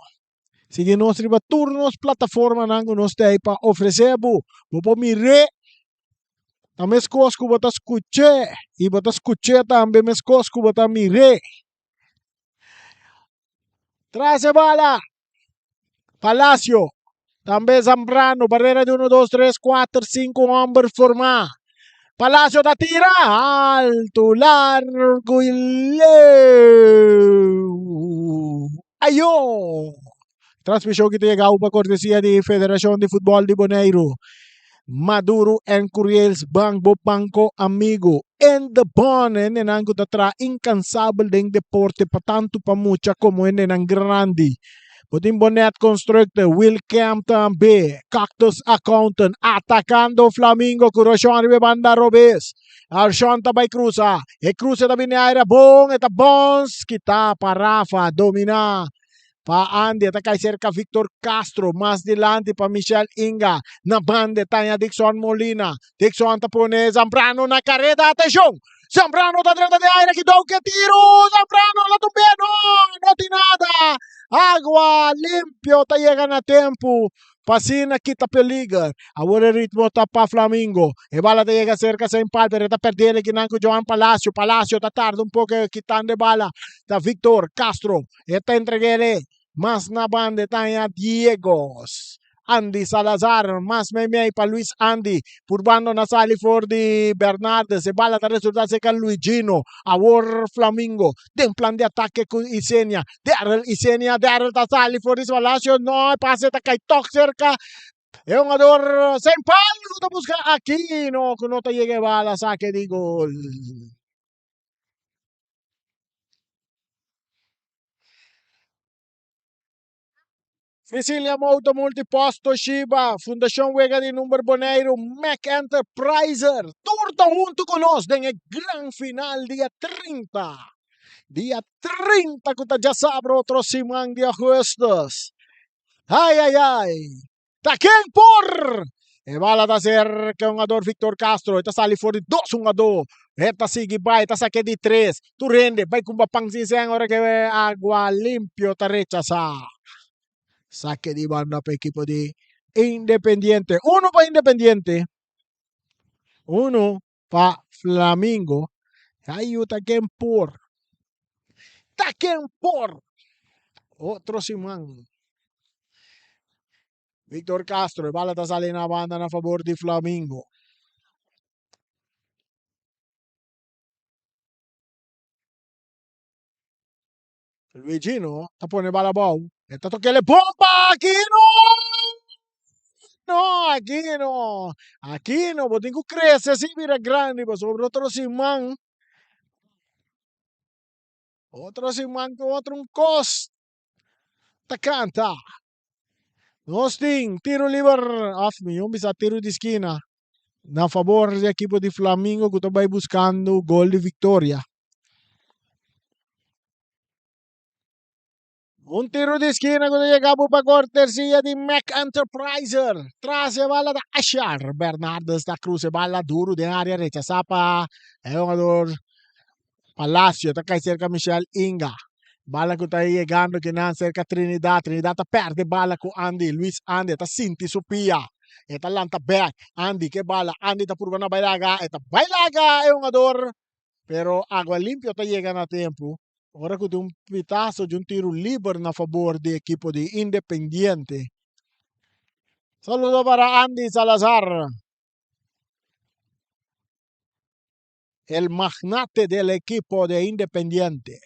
[SPEAKER 1] Sigue nos turnos plataforma nango nos tem para oferecer bu. Vou mire. Também escosco bota escuche e bota escuche também me escosco bota mire. Traz a bala. Palacio. Também Zambrano. Barreira de 1, 2, 3, 4, 5 homens formar. Palacio da tira, alto, largo y leo. ¡Ayo! Transmisión que te llega para cortesía de Federación de Fútbol de Bonaire. Maduro and Curiels Banco Amigo. En the bon, en ango tatra incansable de deporte pa tanto pa mucha como en grande. Puting Bonnet Constructor, Will Camp también, Cactus Accountant, atacando Flamingo, Curosyon Ribe Banda Robes, Arshon Tabay Cruza, Cruza también aira bong, eta bons, kita pa Rafa, domina, pa Andy, eta kay cerca Victor Castro, más delante pa Michelle Inga, na bande tanya Dixon Molina, Dixon tapone Zambrano na carreta, atención, Zambrano da direita de aire, que dá o que tiro, Zambrano la tumbia, no tem nada, agua limpio, tá chegando a tempo, Pasina quita peliga, agora o ritmo tá para Flamengo, e bala tá chega cerca sem pal, pero tá perdendo aqui com João Palacio tá tarde um pouco quitando de bala, tá Victor Castro, e tá entreguele, mas na banda tá Diegos. Andy Salazar, mas meme para Luis Andy, purbando na sali for di Bernardo, se bala ta resultado se kan Luigino, awor Flamingo, den plan de ataque con Isenia, Daryl ta sali for di Palacio, no, pase ta kay Tok cerca, é un ador sem palo, ta busca aquí, no, que no te llegue bala, saque de gol. Sicilia Auto Multiposto Shiba, Fundación Vega de Número Boneiro, Mac Enterpriser, turta junto con nos en el gran final día 30. Día 30, que ya sabe otro simán de ajustes. Ay, ay, ay. Taquén por! E bala da cerca un ador Victor Castro. Ita sali for 2-1. Esta sigue vai, esta saque de 3. Tu rende, vai com bapang siseng ora que agua limpio ta rechaza. Saque de banda para equipo de Independiente. Uno para Independiente. Uno para Flamingo. Aí o Taquén por. Taquén por! Otro simán. Victor Castro, bala ta sali na banda na favor de Flamingo. Luigino tapone bala bom. Está toquele bomba! Aquino! No, Aquino! Aquino, botinho cresce assim, vira grande, sobre outro simão. Outro simão com outro cos. Ta canta. Nosting, tiro livre. Off me, bisa tiro de esquina. Na favor do equipo de Flamengo que vai buscando gol de vitória. Un tiro de esquina quando chegava para a cortesia de Mac Enterpriser. Traz a bala da Achar. Bernardo da Cruz, bala duro de área derecha. Sapa, é um jogador Palacio, está cá cerca Michel Inga. Bala que está chegando que não cerca Trinidad. Trinidad perde bala com Andy. Luis Andy, está Cinti Supia. Está lanta back. Andy, que bala. Andy está por na bailaga. Está bailaga, é um jogador. Pero Agua Limpio está chegando a tempo. Ora que tem um pitaço de um tiro livre na favor do equipo de Independiente. Saludo para Andy Salazar, el magnate del equipo de Independiente.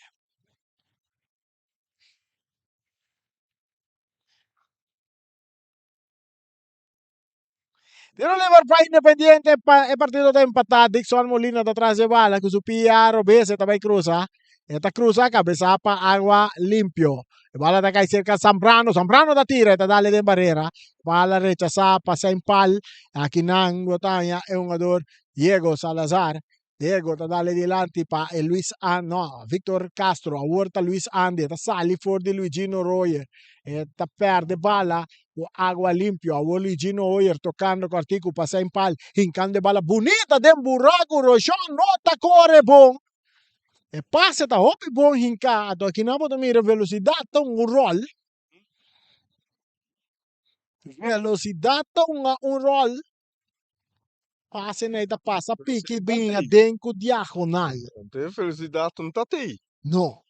[SPEAKER 1] Tiro livre para Independiente, el partido está empatado. Dixon Molina está atrás de bala, que su pia Robese também cruza. Esta cruza, cabeza para Agua Limpio. Bala da cerca Zambrano, Zambrano da tira, esta dale de barrera. Bala rechazada, pasa en pal. Aquí Nan Botania es un jugador, Diego Salazar. Diego está dale delante para Luis no, Victor Castro, a vuelta Luis Andy, esta sale for de Luigino Royer. Esta perde bala, o Agua Limpio, a Luigino Royer tocando cortico, pasa en pal. Hincando bala bonita de buraco, Rochon, nota corre bom. E passa tá hop bom hincado aqui na bota mira velocidade tá roll. Velocidade tá roll. Passa na ita passa pique bem a denco diagonal.
[SPEAKER 2] Tem felicidade não tá aí.
[SPEAKER 1] No.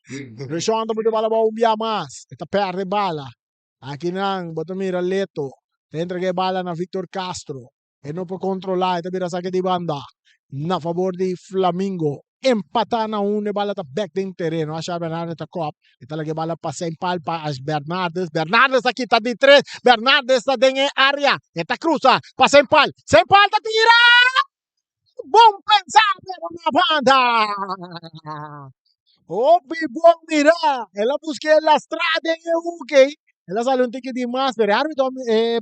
[SPEAKER 1] Rechonda mo de bala ba umbia mas. Ita perde bala. Aqui nang bota mira Leto. Entrega bala na Victor Castro. E non può controllare, ita mira saque di banda. Na favor di Flamingo. Empatan a un bala ta back din terreno. Așa Bernardes ta cop. Ita lagi bala pasa en pal pa as Bernardes. Bernardes aqui tá de 3. Bernardes tá em área. Ita cruza. Pasa en pal. Sem pal ta tira! Bom pensado na banda! Opi bom mirar. Ela busca la strada em UK. Ela sale un ticket di mas per arbitro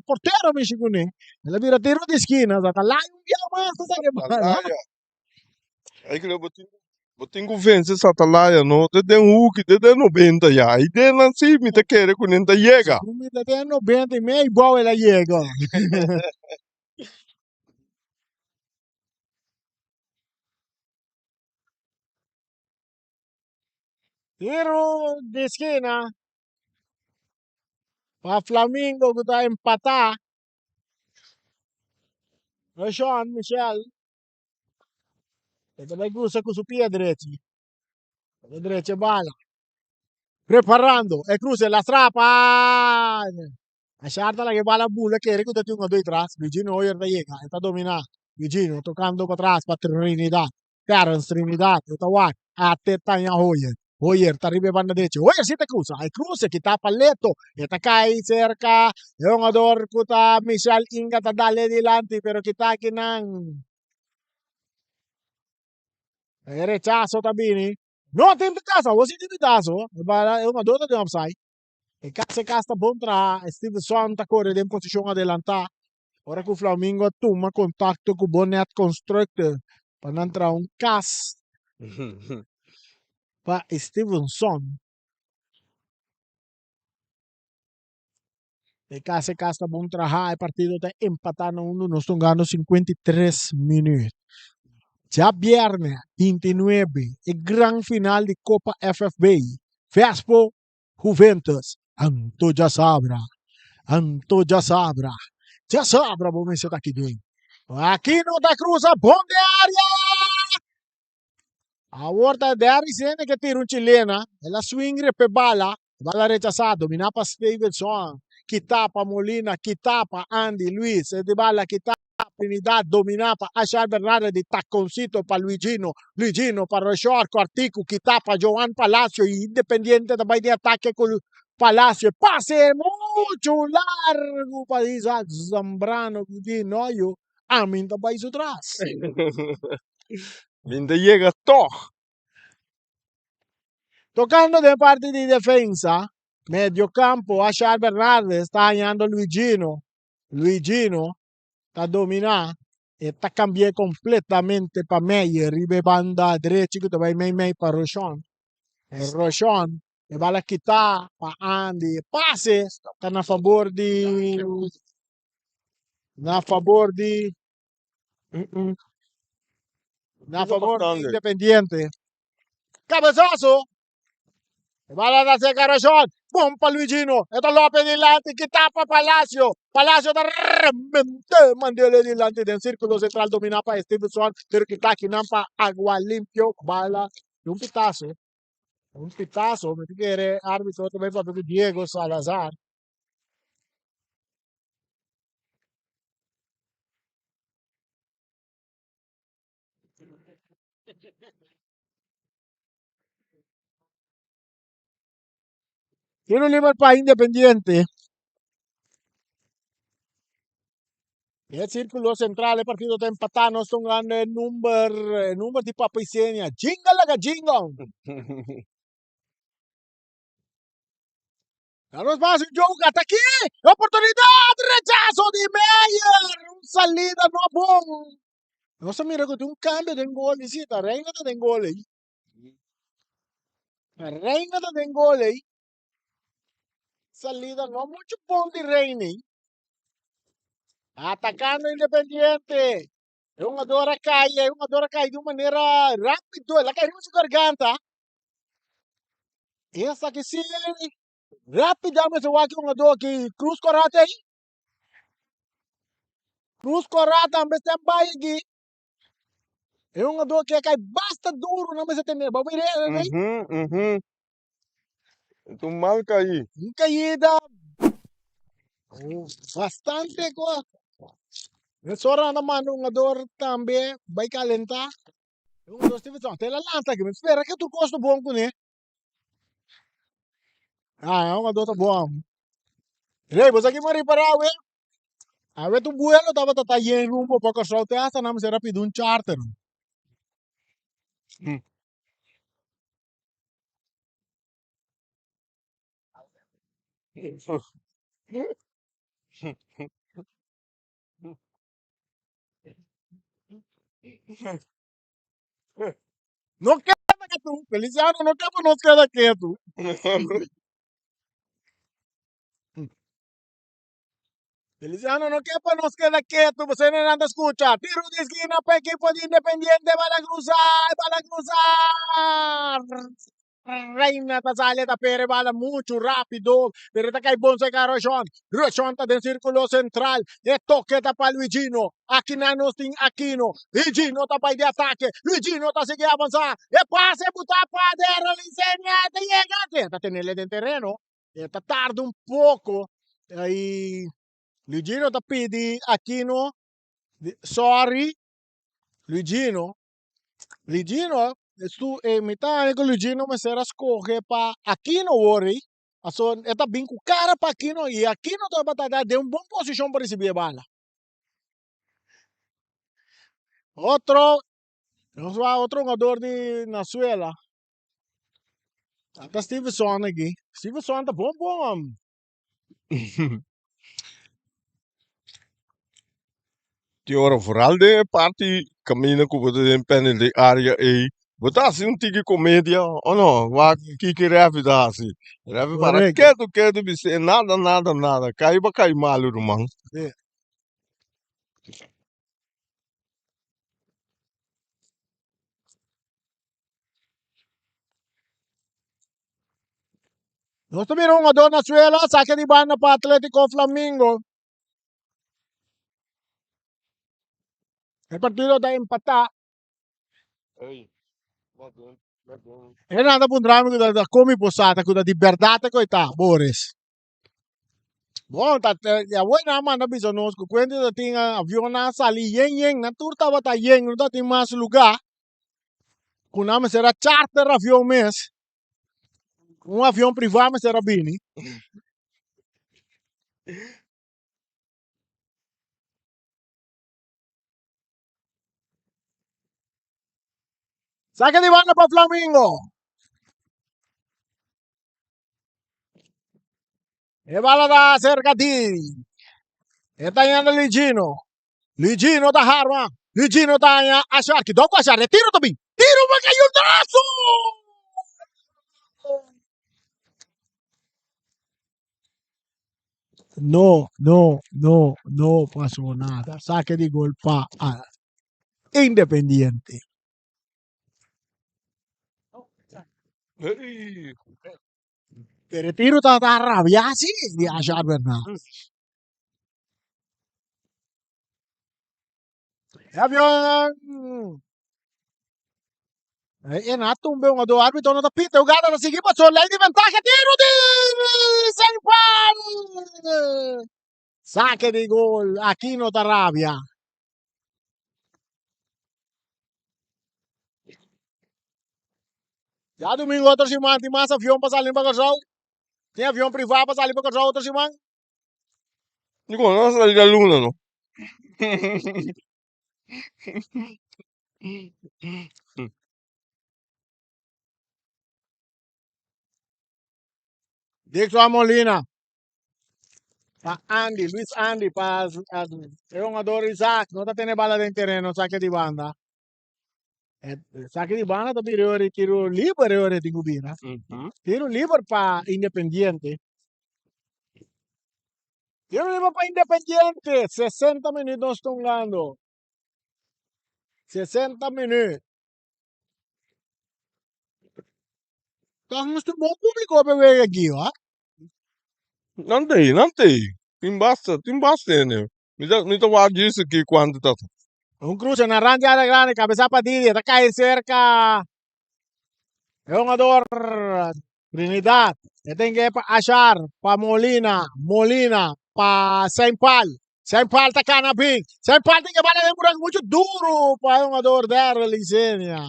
[SPEAKER 1] portero mi shikune. Ela vira tiro di esquina. Tá lá e um dia mais. Tá que bala.
[SPEAKER 2] Aí que eu botinho vence essa talaia no de Hulk de 90 já e de não se me te quer com ainda chega
[SPEAKER 1] Mi te 90 e meio igual ela chega. Tiro de esquina. Para Flamengo que está empatar. Sean Michel. Esta vai cruza com o pé direito. Pé direito bala. Preparando. E cruza la strapa. A charta la che bala bulla che ricorda tu una due tras. Vigino Hoyer da llega. Está dominando. Vigino tocando para atrás para Trinidad. Terence Trinidad. Está guay. A Tetanya Hoyer. Hoyer está arriba banda derecha. Hoyer si te cruza. Hay cruce que está paleto. Está cae cerca. Es un jugador que está Michel Inga está dale delante. Pero que está aquí nan. Rechazo Tabini. No, tem pitazo. Você tem pitazo. É uma dota de offside. E se casta contra Stevenson ta corre in posizione adelantata. Ora che Flamingo toma contatto con Bonnet Constructor per entrare un cas pa Stevenson. E se casta contra ha il partito está empatando 1-1, estão ganhando 53 minutos. Já viernes 29, el gran final de Copa FFB. Vespo Juventus. Anto já sabra. Anto já sabra, vamos ver se tá aqui dentro. Aqui não da cruza, bom de área! A volta de área sente que tira um chilena. Ela swing pe bala rechazada, domina para Stevenson. Que tapa Molina, que tapa Andy, Luis, de bala que tapa Trinidad, dominava Achar Bernardes de taconcito para Luigino, Luigino para Rochor, Cortico, que tapa Joan Palacio, Independiente também de ataque com Palacio, pase muito largo para Isaac Zambrano, de Noio, Amin também atrás.
[SPEAKER 2] Minde llega toch.
[SPEAKER 1] Tocando de parte de defensa, medio campo, Achar Bernardes está ganhando Luigino. Luigino está dominando e está cambiando completamente para Meyer. Ribe banda derecha que vai May para Rochon. Rochon e vai quitar para Andy. Passe está na favor de na favor de na favor de Independiente. Cabezazo. Va a darse Carachón. ¡Pum! Para Luigino. Esto López delante. Que tapa Palacio. Palacio da mandele delante del círculo central. Domina para Stevenson. Pero que está aquí. Nampa agua limpio. Bala. Y un pitazo. Un pitazo. Me quiere árbitro también para Diego Salazar. Tiene un nivel para Independiente. El círculo central, el partido está empatando. Están ganando el número de Papaiseña. Jinga la jinga. Carlos Vaz, joga, está aqui! Oportunidade! Rechazo de Meyer! Salida no bom! Nossa, mira que tem um câmbio de gol, visita. Reina tá tem gol aí. Reina tá tem gol aí. Salida não muito bom de Reina aí. Atacando Independiente. É uma dora cai de uma maneira rápida. Ela caiu de garganta. Essa que sim, rapidamente eu acho que uma dor que cruz corata aí. Cruz corata, mas tem baia aqui. É um jogador que cai basta duro na mesa tem vamos ver né
[SPEAKER 2] Tu mal caí.
[SPEAKER 1] caída bastante coisa nessa hora na mano um jogador também vai calentar um jogador Stevenson até lá lança que me espera que tu gosta bom com ele é um jogador tá bom Rei, você aqui mari para o a ver tu vuelo tava tá em rumbo para o te hasta não será pedir um charter não queda que tu Feliciano não quer para nós queda quieto Feliciano, no quepa, nos queda quieto, você não anda escucha. Tiro de esquina para equipo de Independiente, van a cruzar. Reina Tazalha da Pere bala muito rápido, pero está cai bom se Rochon. Rochon está dentro círculo central, e toque da para Luigino. Aqui na nos tem Aquino. Luigino está para de ataque. Luigino está seguindo avançar. E passe botar para dentro, Liceña, te chega. Está tendo ele dentro terreno. Está tarde um pouco. Aí Luigino tá pedi Aquino, sorry, Luigino, tu metà con Luigino me será escoger pa Aquino worry, aso eta bem com cara pa Aquino e Aquino tá batata de uma boa posição para receber bala. Outro, outro jogador de Venezuela, Ata Stevenson aqui. Stevenson tá bom, bom.
[SPEAKER 2] Die ora vooral de party cammina com você em de área aí. Você assim um tique comédia, ou não? Vai que reve dá assim. Reve para
[SPEAKER 1] Correto.
[SPEAKER 2] quieto, bice, nada. Cai mal, irmão.
[SPEAKER 1] Sì. Gusto mo nga doon na Suela, sa akin iba na pa Atletico Flamingo. El partido da empata.
[SPEAKER 2] Ei, wat doen?
[SPEAKER 1] E nada pundrami da come posata, da liberdade ko ita, Boris. Bom, ya voi na man na bisogno ko kwento da tinga avion na sali yeng na turta bata yeng no da ting mas lugar. Kuna me será charter avião mes. Um avião privado me será bini. Sa che di vanno pa Flamingo. E bala da cercati. E tagliando Ligino. Ligino da Harma. Ligino taglia a Sharky. Dopo a Sharky. Tiro to be. Tiro ma cayó el trazo. No pasó nada. Saque de gol pa Independiente.
[SPEAKER 2] Hey,
[SPEAKER 1] Pero tiro está arrabbiati di Ashar Bernal. E avião. E nato un bel arbitro non da pita, jugada da seguir passou, lei de vantagem, tiro de sem pau! Saque de gol, aqui no Tarabia. Já domingo outro semana tem mais avião para sair para o tem avião privado para sair para o outro semana.
[SPEAKER 2] dico, non sta la luna, no?
[SPEAKER 1] Dixon Molina, para Andy, Luis Andy, para jogador Isaac, não está tendo bala de terreno, saque de banda. Saque de banda também tiro livre de Gubira. Tiro livre para Independiente. Tiro livre para Independiente. 60 minutos estão jogando. 60 minutos. Então, nós temos um bom público para ver aqui, ó.
[SPEAKER 2] Non tem. Tim basta, né? Mi da guardi isso aqui quando tá.
[SPEAKER 1] Un cruce, una rangiata grande, cabeza para Didi, está cae cerca. Es un jugador Trinidad. Tem que achar para Molina para Saint Paul. Saint Paul está canapé. Saint Paul tem que bater de buraco muito duro para um jogador da licença.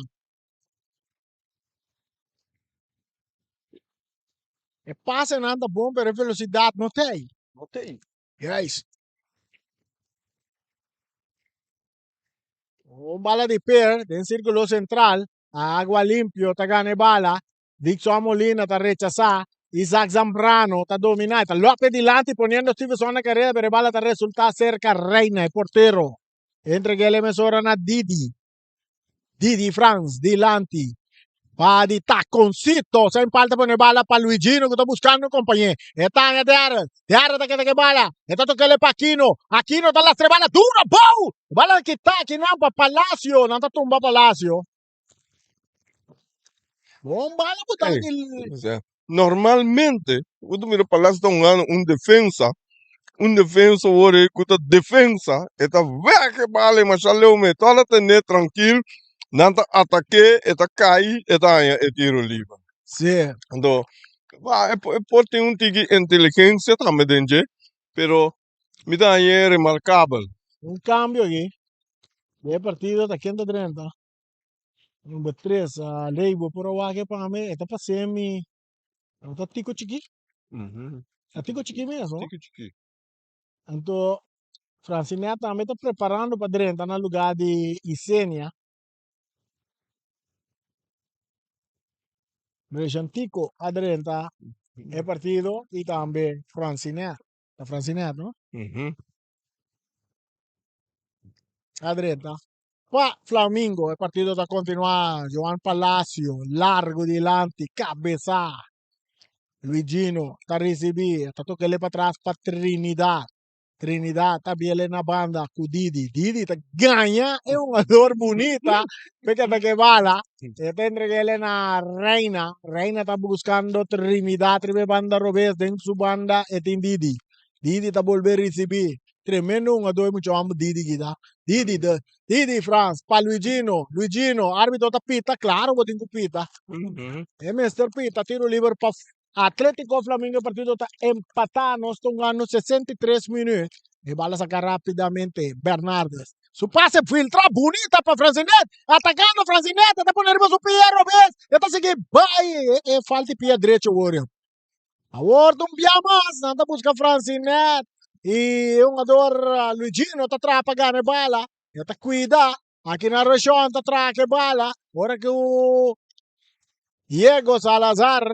[SPEAKER 1] E passa nada bom, pero velocidade não tem.
[SPEAKER 2] Não tem.
[SPEAKER 1] Yes. Un bala de per, en círculo central, a agua limpio, ta gane bala, Dixon Molina ta rechazar, Isaac Zambrano ta dominar, ta López Dilanti poniendo Stevenson na carrera, pero bala ta resulta cerca Reina, el portero. Entre que le mesoran a Didi Franz, Dilanti, va di taconcito, se impalta pone bala para Luigino que está buscando compañía. Está en de Arre que bala. Está toque le Paquino. Aquino está las tres balas dura, ¡bow! Bala que está aquí no para Palacio, no está tumba Palacio. Bom bala puta
[SPEAKER 2] Ei,
[SPEAKER 1] que
[SPEAKER 2] normalmente, quando mira Palácio tá jogando um defensa ora kuta defensa, eta veke bale mas aleu me tola tene tranquilo, nanta ataque, eta cai, eta é tiro livre.
[SPEAKER 1] sì,
[SPEAKER 2] Então, é por ter um tique inteligência também dentro, pero me dá é remarcável.
[SPEAKER 1] un cambio aquí. De partido está 130. Número 3, Leibo, pero que para mí, está para semi. Está tico chiqui. Está tico chiqui mesmo.
[SPEAKER 2] Tique.
[SPEAKER 1] Então, Francine também está preparando para dentro, está no lugar de Isenia. Bresciantico aderenta el partido y también Francinet. La Francinet, ¿no?
[SPEAKER 2] Uhum.
[SPEAKER 1] Aderenta. Qua Flamingo, el partido da continuare. Joan Palacio, largo delante, cabeza. Luigino, está recibir, está tocando para atrás para Trinidad. Trinidad está bien na banda com Didi. Didi tá, ganha, é uma dor bonita, porque bala. Tendre que ele na Reina. Reina está buscando Trinidad, tribe banda Robes, dentro su banda, e tem Didi. Didi está volver a receber. Tremendo uma dor, muito amo Didi gida. Didi, France, para Luigino. Luigino, árbitro tá pita, claro, vou ter que pita.
[SPEAKER 2] Uhum.
[SPEAKER 1] É Mr. Pita, tiro livre para Atlético Flamengo, partido está empatado, nós estamos ganhando 63 minutos. E bala sacar rapidamente Bernardes. Su pase filtra bonita para Francinet. Atacando Francinet, está ponendo o Pierro, vez. Está seguindo, vai, é falta de pé direito, Warrior. Agora um dia mais, anda busca Francinet. E um jogador, Luigino, está atrás para ganhar bala. Está cuida. Aqui na região, está atrás que bala. Agora que o Diego Salazar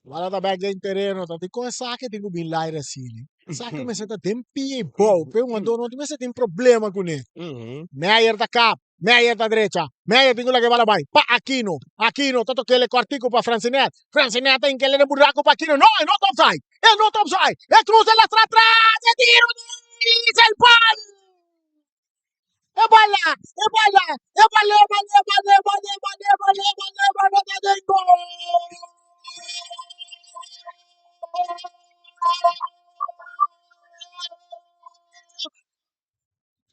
[SPEAKER 1] wala ta bag in terreno ta di ko sa che tingo bilaire sili sa che me senta tempi bo pe un dono ti me senta in problema con ne
[SPEAKER 2] Uhum.
[SPEAKER 1] Meyer da cap Meyer da derecha Meyer tingo la que va la vai pa Aquino tanto que le cortico pa Francinet in che le buraco pa Aquino no è not offside è cruza la atrás e tiro di il pal e balla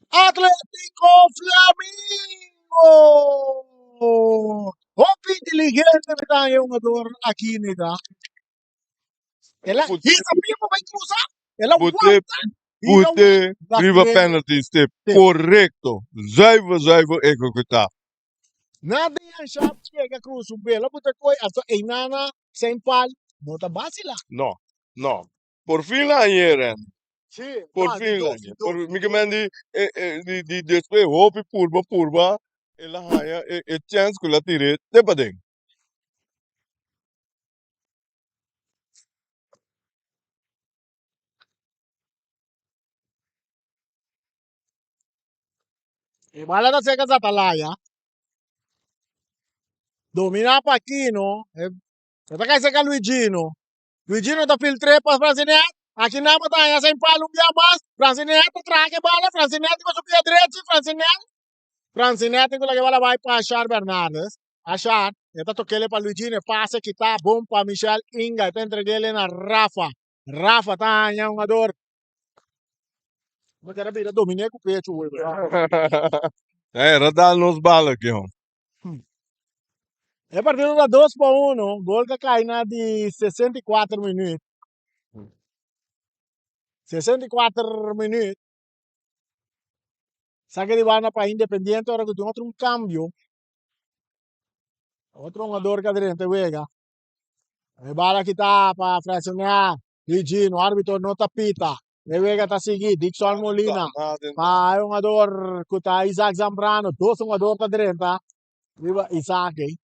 [SPEAKER 1] Atlético Flamingo! Hopi inteligente kita yung ador Akinida. Ela
[SPEAKER 2] Bote,
[SPEAKER 1] hita mesmo vai cruzar. Ela
[SPEAKER 2] bote,
[SPEAKER 1] volta e não
[SPEAKER 2] bote,
[SPEAKER 1] dá
[SPEAKER 2] priva
[SPEAKER 1] frente.
[SPEAKER 2] penalty step. Correcto. Zuiver executar.
[SPEAKER 1] Nada yan siya chega cruz o bela buta koi ato einana sem pal nota basila.
[SPEAKER 2] No, no. Por fin la hieren.
[SPEAKER 1] Sì,
[SPEAKER 2] Por
[SPEAKER 1] no,
[SPEAKER 2] fin la
[SPEAKER 1] dosi,
[SPEAKER 2] hieren. Por
[SPEAKER 1] dosi,
[SPEAKER 2] mi kemendi di despe hopi purba e la haya e chance kula tire te padeng.
[SPEAKER 1] E bala da seka sa talaya. Domina pa Aquino. Ita kay seka Luigino. Luigino da filtre pa Francinet. Aqui na batalha sem palo um dia mais. Francinet traga bala. Francinet vai subir a direita. Francinet tem que levar a vai para Achar Bernardes. Achar. Ita toquele para Luigino. Passa que tá bom para Michel Inga. Ita entregue ele na Rafa. Rafa tá em um ador. Mas era bem dominé com o pecho.
[SPEAKER 2] Era dar nos bala aqui, ó.
[SPEAKER 1] É partido da 2-1. Gol que cai na de 64 minutos. 64 minutos. Saque de banda para Independiente, ahora que tiene otro un cambio. Otro jugador que adelante juega. E bala que está para fracionar. Ligino, árbitro no tapita. E juega está seguir. Dixon Molina. Pa un jugador que está Isaac Zambrano. Dos jugadores para adelante. Viva Isaac.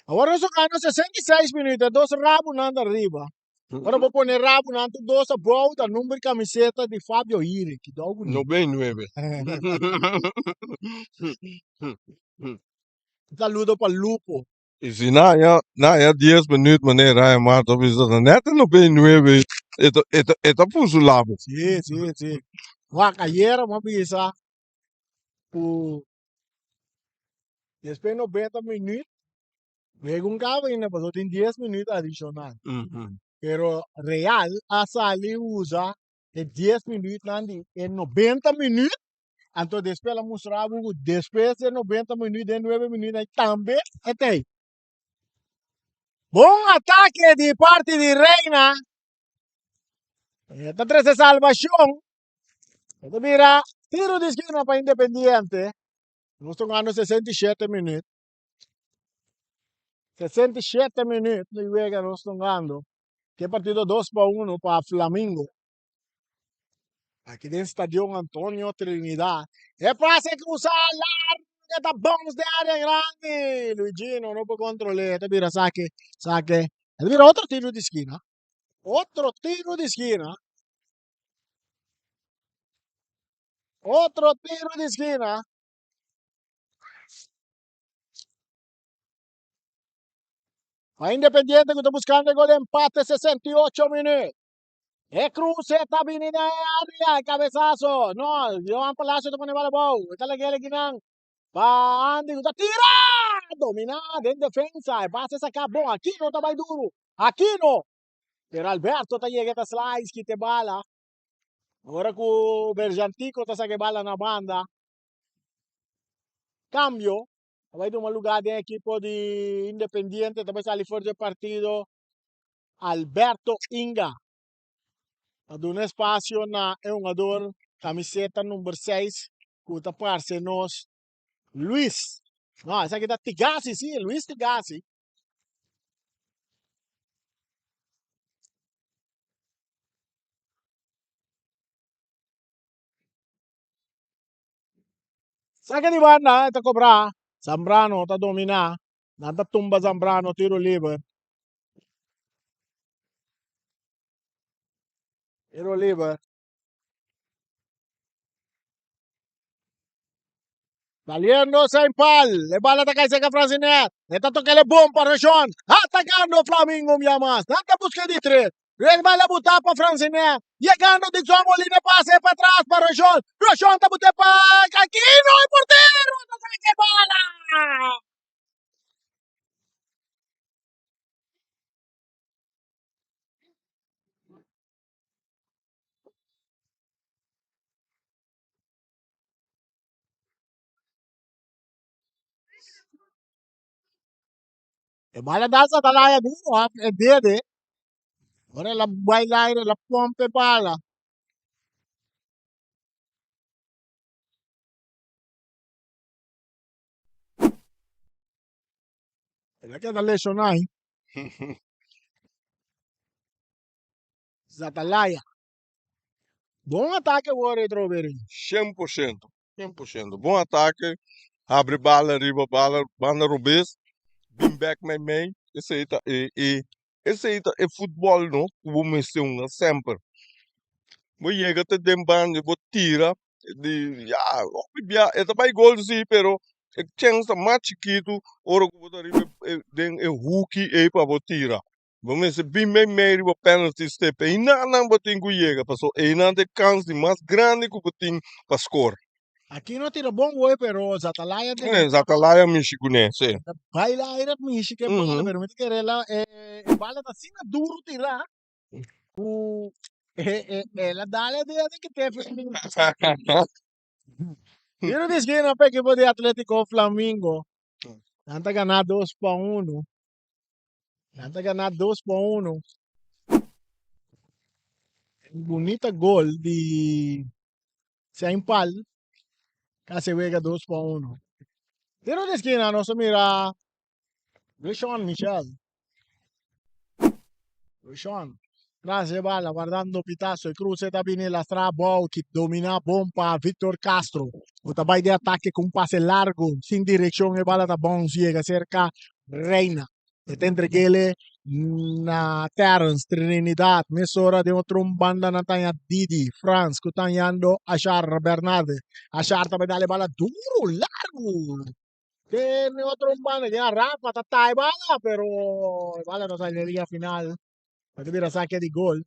[SPEAKER 1] Agora só ganham 66 minutos. Dois rabos nanda arriba. Agora vou pôr rabo nanda. Dois a volta. Número de camiseta de Fábio Iri. Que dá algo.
[SPEAKER 2] 99.
[SPEAKER 1] Saludo para Lupo.
[SPEAKER 2] E se na 10 minutos maneira é mais talvez neta no bem 9. Eta puso labo.
[SPEAKER 1] Sim, sim, sim. Guacayeira, uma pizza. Depois 90 minutos. Luego un cabo y pasó en 10 minutos adicional.
[SPEAKER 2] Uhum.
[SPEAKER 1] Pero Real a sali usa en 10 minutos nandi en 90 minutos. Entonces después la mostraba después de 90 minutos, de 9 minutos ahí también. Este. Buen ataque de parte de Reina. Esta 13 salvación. Esto mira, tiro de esquina para Independiente. Nos están ganando 67 minutos. 67 minutos y juega nos están ganando. Que partido 2-1 para Flamengo. Aqui dentro do Estadio Antônio Trinidad. É passe cruzar larga da bombs de área grande. Luigino não pode controlar. Te vira saque, saque. Te vira outro tiro de esquina. Outro tiro de esquina. Outro tiro de esquina. A Independiente que está buscando el gol de empate 68 minutos. Es cruce, está viniendo área, cabezazo. No, Johan Palacio te pone bala bow. Está la que le quitan. Va Andy, está tira. Dominada en defensa. El pase se acabó. Aquí no está muy duro. Aquí no. Pero Alberto te llega a slice, que te bala. Ahora que o Berjantico te saque bala na banda. Cambio. Vai de un lugar de equipo de Independiente. Também salir fuera del partido. Alberto Inga. Ad un espacio na é um jogador camiseta número 6, que parceiro nos Luiz. Não, essa aqui tá Tigassi, sim, Luiz Tigassi. Saca di banda, tá cobrar. Zambrano tá dominar. Nada tumba Zambrano, tiro livre. Tiro livre. Saliendo sem pal. Le bala tá cai seca Francinet. Está tocando bom para Región. Atacando Flamengo, minha mas. Nada busca de três. Ele vai lá botar para Francinet. Llegando de João Molina, passe para trás para Región. Región tá botando para Aquino, é porteiro. Tá que bola. E bala dasa talaya duro, é dele. Ora la bailar, la pompe bala. Ela queda lesionar, hein? Zatalaya. Bom ataque agora, Troveri.
[SPEAKER 2] 100%. 100%. Bom ataque. Abre bala, arriba bala, banda rubês. Bim back my man. Esse aí é futebol, não? O homem se uma sempre. Voi chega te dem band, vou tira. De, ja, ja, é também gol sim, pero é chance mais chiquito, ora que vou arriba, den é hook e para vou tira. Vamos se bem meio o penalty step. E não botem que chega, passou. E não tem chance mais grande que botem para score.
[SPEAKER 1] Aqui não tira bom gol, pero Zatalaya tem.
[SPEAKER 2] Zatalaya Michigune, sim.
[SPEAKER 1] Baila era mishi que bala, pero me querer la bala tá assim duro tirar. O ela dá de que teve. Tiro de esquina para equipo de Atlético Flamengo. Tenta ganhar 2-1. Tenta ganhar 2-1. Bonita gol de Saimpal. Casi juega 2-1. Tiro de esquina, no se mira. Richon Michel. Richon. Grazie bala, guardando Pitazo, il cruce da bine la strabou, que domina bomba Victor Castro. O trabalho de ataque com passe largo, sem direção, e bala da bom, chega cerca, reina. E entre ele na Terence, Trinidad, mesora de outro banda na tanha Didi, France, que tá indo Achar Bernardes. Achar também dá bala duro, largo. Tem outro banda, que Rafa, tá bala, pero bala não sai na linha final. Pati bira saque di gol.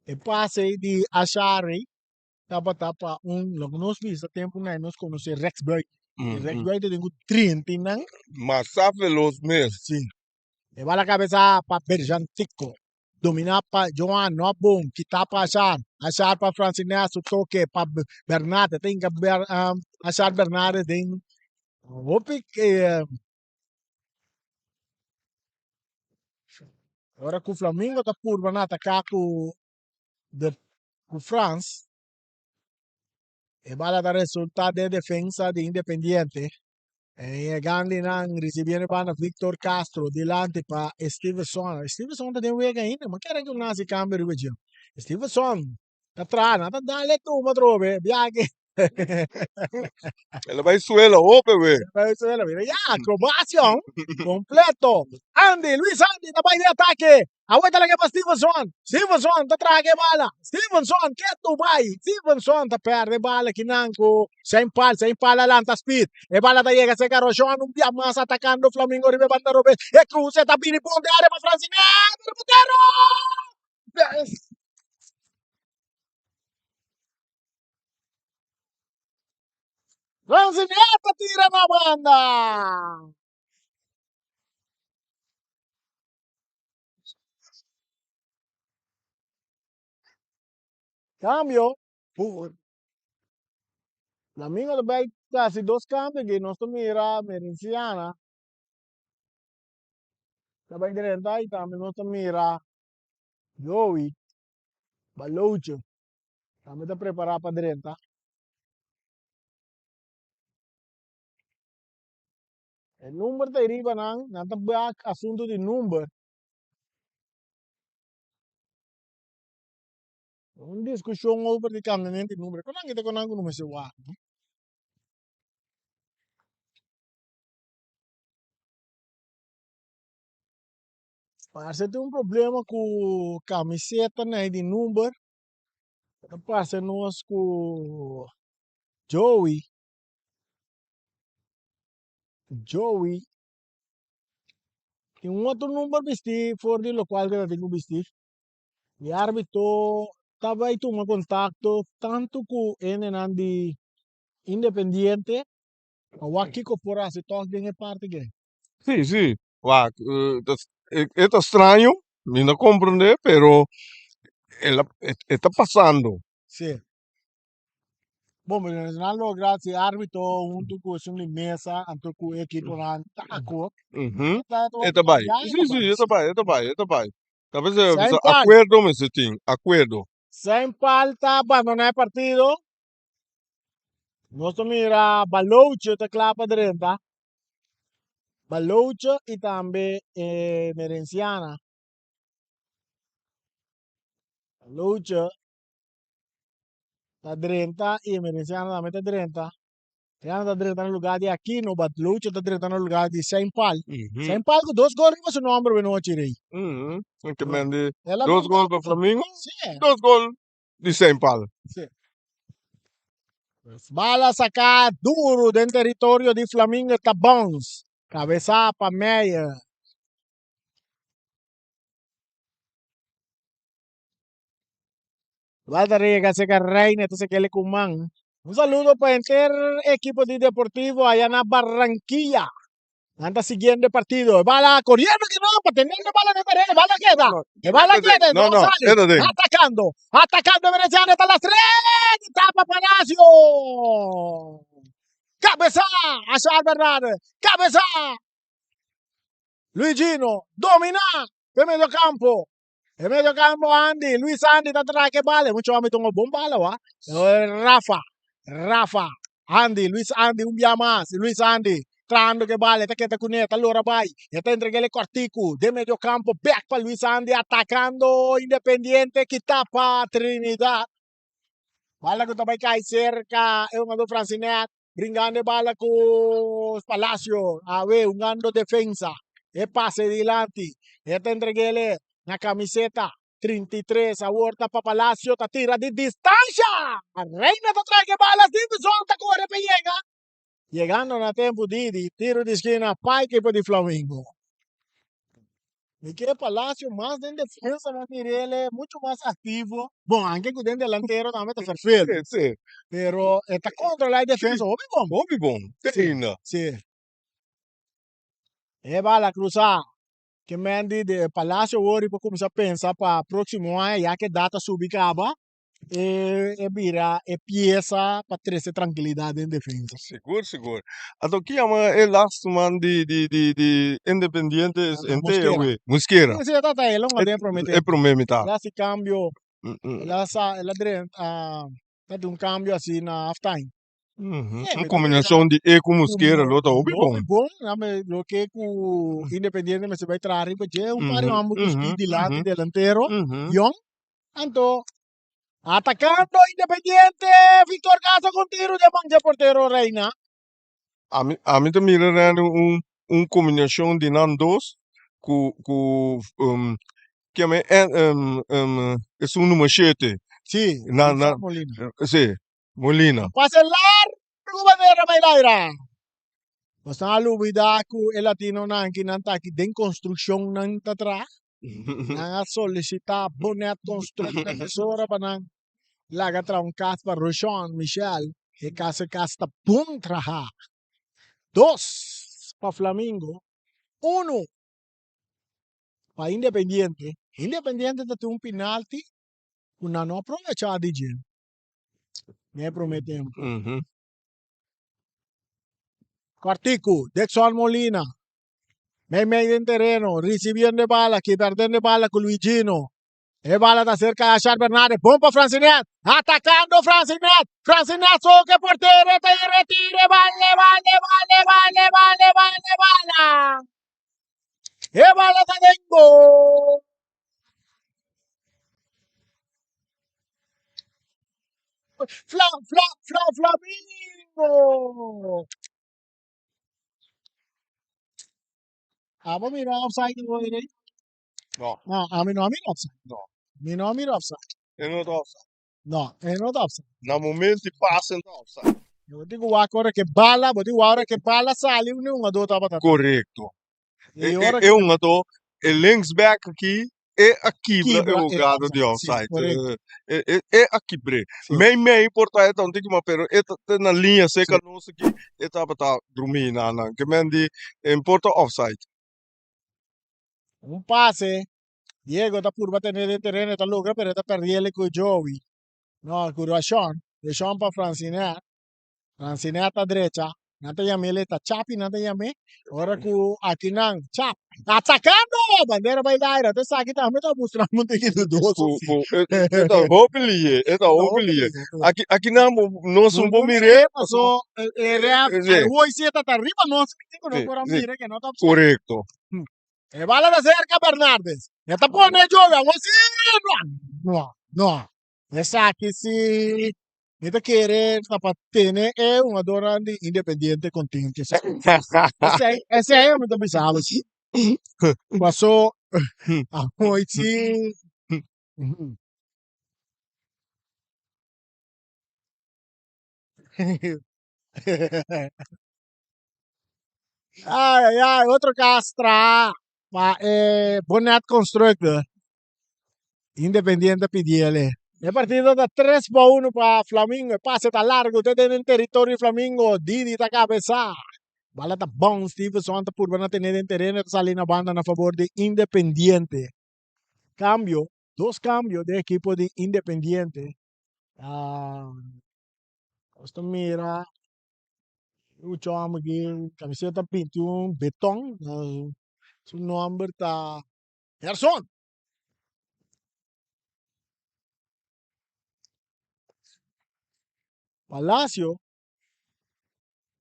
[SPEAKER 1] E passe di Ashari. Tapa logo nós vimos a tempo na nós conhecemos Rexburg. Rexburg tem 30 nang.
[SPEAKER 2] Masafe los meses.
[SPEAKER 1] Sim. E vai a cabeça para Berjantico. Dominar para Joan, no bom, que tapa Achar. Achar para Francinesso, toque para Bernardo. Tem que Achar Bernardo tem. Hope que agora que o Flamengo está por atacar com France. E bala da resultado de defensa de Independiente. E Gandhi nang recibiendo para Victor Castro delante para Stevenson. Stevenson tem wega ainda, mas quero que nasi cambio de Stevenson. Tatrana, dale tu matrobe, viaje.
[SPEAKER 2] Ela vai suela, ope, we.
[SPEAKER 1] Venezuela, mira, ya, acrobación completo. Andy, Luis Andy, tapay de ataque. Aguanta la que para Stevenson. Stevenson, te trae bala. Stevenson, que tu vai. Stevenson, te perde bala, kinanko. Se impala lanta speed. E bala te llega, se carrochón, un día más atacando Flamingo, Ribe Banda Robe. E cruce, tapini, ponte área para Francine. ¡Putero! Francine, tira na banda. Cambio. Flamingo vai casi dos cambios que non sto mira Merinciana. La vai diretta e también non sto mira Joey, Balucho. También te prepara para diretta. El numero te arriba nan te back asunto di numero. Un discussione over di cambiamento di numero. Con anche te con anche numero se va. Parse tem un problema con camiseta né di numero. Parse nós com Joey. Joey. Tem um outro número vestir for di lo qual que eu tenho vestir. E árbitro estava aí tomando contato tanto com ele de Independiente, o aqui com por se toque em parte que.
[SPEAKER 2] Sì, sì, va, è strano, mi non comprende, però sta passando.
[SPEAKER 1] Sì. Bom, nacional grazie árbitro junto com o mesa, anto com o equipo lá, taco.
[SPEAKER 2] Mhm.
[SPEAKER 1] Tá
[SPEAKER 2] E
[SPEAKER 1] todo
[SPEAKER 2] vai.
[SPEAKER 1] já
[SPEAKER 2] Sì, sì, e vai, e vai, e vai. Talvez
[SPEAKER 1] sem pal,
[SPEAKER 2] acuerdo me sitin, acuerdo.
[SPEAKER 1] sem falta, abandonar partido. Nós mira Baloucho te clapa direita. Baloucho e também Merenciana. Baloucho da 30 e Merenciana da meta 30. Triana da 30 no lugar de Aquino, but Lucho da 30 no lugar de Sempal.
[SPEAKER 2] Mhm.
[SPEAKER 1] Sempal com dois gols com seu nome no tirei.
[SPEAKER 2] Mhm. Anche Mendy,
[SPEAKER 1] Ela
[SPEAKER 2] dos gol per Flamengo,
[SPEAKER 1] Sì,
[SPEAKER 2] dos gol di Sempal.
[SPEAKER 1] sì. Bala sacar duro dentro território de Flamengo Tabons. Cabeça para Meyer. Valdaria se reina, entonces que le cuman. Un saludo para el equipo de Deportivo allá en Barranquilla. Anda siguiendo el partido. Bala corriendo que no, para tener la bala de pared. Bala queda. Bala queda.
[SPEAKER 2] No,
[SPEAKER 1] No
[SPEAKER 2] no,
[SPEAKER 1] sale.
[SPEAKER 2] era de.
[SPEAKER 1] Atacando. Atacando Veneciano hasta las 3. Tapa Palacio. Cabeza. A Bernard. Cabeza. Luigino. Domina. De medio campo. De medio campo Andy. Luis Andy está atrás que vale. Mucho más tengo bomba la va. Rafa. Rafa. Andy. Luis Andy. Un día más. Luis Andy. Trando che vale, te queda cuneta, allora vai, e te entrega le Corticu, de medio campo, back para Luis Andy, atacando Independiente, que tapa Trinidad. Bala que vai cair cerca, é um do Francinet, brincando bala com Palacio, a ver, um ando defensa, e passe dilante, e te entreguele na camiseta, 33, a vuelta para Palacio, te tira de distancia, Reina te trae bala, Stevenson, te corre, llega. Llegando a tempo Didi, tiro de esquina para a equipe de Flamengo. Miquel Palacio, más de defensa, él es mucho más activo. Bueno, aunque con el delantero también está perfecto.
[SPEAKER 2] Sì, sì.
[SPEAKER 1] Pero está contra la defensa.
[SPEAKER 2] Obi bom, tenina.
[SPEAKER 1] Sí. Va la cruzar. Que Mendy de Palacio hoje para começar a pensar para o próximo ano, já que data subicaba, vira peça para trazer tranquilidade em defesa.
[SPEAKER 2] Sicuro, sicuro. Ato chi ama è last man di Independiente
[SPEAKER 1] Mosquera.
[SPEAKER 2] Ente, Muschera.
[SPEAKER 1] Sì, tata è lunga tempo
[SPEAKER 2] È per me metà.
[SPEAKER 1] Lá se cambio,
[SPEAKER 2] Mm-mm.
[SPEAKER 1] ela deu um cambio assim na halftime.
[SPEAKER 2] Una combinazione di E con Muschera, lo da Obi bom.
[SPEAKER 1] Bom, lo que com Independiente mas vai trarre porque um pare ambos com speed de lado delantero, young, anto Atacando Independiente, Víctor Caso con tiro de mancha portero Reina.
[SPEAKER 2] A mim também era combinação de nós dois, que é um número 7,
[SPEAKER 1] Sí,
[SPEAKER 2] na, na,
[SPEAKER 1] Dixon Molina.
[SPEAKER 2] sim, Molina.
[SPEAKER 1] Pase largo bandera Bailaira. Basta alubida ku el Latino na kinanta ki den construksyon ng tatra. Nga solicita bonet construct na tesora pa ng lagatra un Casper Rochon Michel. E casta pum traha. 2 pa Flamingo. 1 pa Independiente. Independiente dati un penalti. Una no aprovechar di Jim. Ne prometemos. Quartico, Dexon Molina. May medio en terreno, recibiendo bala, que perdiendo bala con Luigino. E bala da cerca a Char Bernardes, bomba Francinet, atacando Francinet, Francinet soque portero, te retire, vale, bala. E bala da Dengo. Flamingo. Mira offside ko rin.
[SPEAKER 2] No,
[SPEAKER 1] Mira offside.
[SPEAKER 2] no.
[SPEAKER 1] Mira offside.
[SPEAKER 2] Eu não estou offside.
[SPEAKER 1] No, not offside.
[SPEAKER 2] No momento passa então offside.
[SPEAKER 1] Eu digo agora que bala, saiu nenhuma do tava tá.
[SPEAKER 2] Correto.
[SPEAKER 1] E ora
[SPEAKER 2] É um ator, é linksback aqui, é a quebra é
[SPEAKER 1] quebra
[SPEAKER 2] o
[SPEAKER 1] é
[SPEAKER 2] gado de
[SPEAKER 1] offside.
[SPEAKER 2] offside.
[SPEAKER 1] Sim, correto.
[SPEAKER 2] É a quebra.
[SPEAKER 1] Sim.
[SPEAKER 2] Meio importante, então, tem que pero é na linha seca
[SPEAKER 1] Sim.
[SPEAKER 2] nossa aqui, é tava tá dormindo, que mendi importa offside.
[SPEAKER 1] Un pase, Diego da pur bater nel terreno da Luca per da perdere con Joey. No, con Rashon pa Francinet. Francinet a derecha. Nata Yamele ta Chapi, nata Yame. Ora ku Akinang, Chap. Atacando! Bandeira vai dar, até sabe que tá muito mostrando muito aqui do doce.
[SPEAKER 2] Это hopelier, это hopelier. Aqui não, nós não vamos mirar.
[SPEAKER 1] Passou, o Oiseta tá arriba, nossa, que não por mira que não tá obstante.
[SPEAKER 2] Correto.
[SPEAKER 1] E bala da cerca Bernardes. E tá pone joga, no. Essa aqui se Nita querer tapatene é uma dona de Independiente contente. Essa aí eu não pensava. Passou a noite. Ai, outro castra. Bonnet Constructor. Independiente PDL. El partido da 3-1 para Flamengo. Pase está largo. Usted en el territorio Flamengo. Didi está cabeza. Bala está bom. Stevenson está por van a tener en terreno. Sale na banda a favor de Independiente. Cambio. 2 cambios de equipo de Independiente. Esto mira. Ucho aquí. Camiseta 21. Betón. Su nombre está Gerson. Palacio.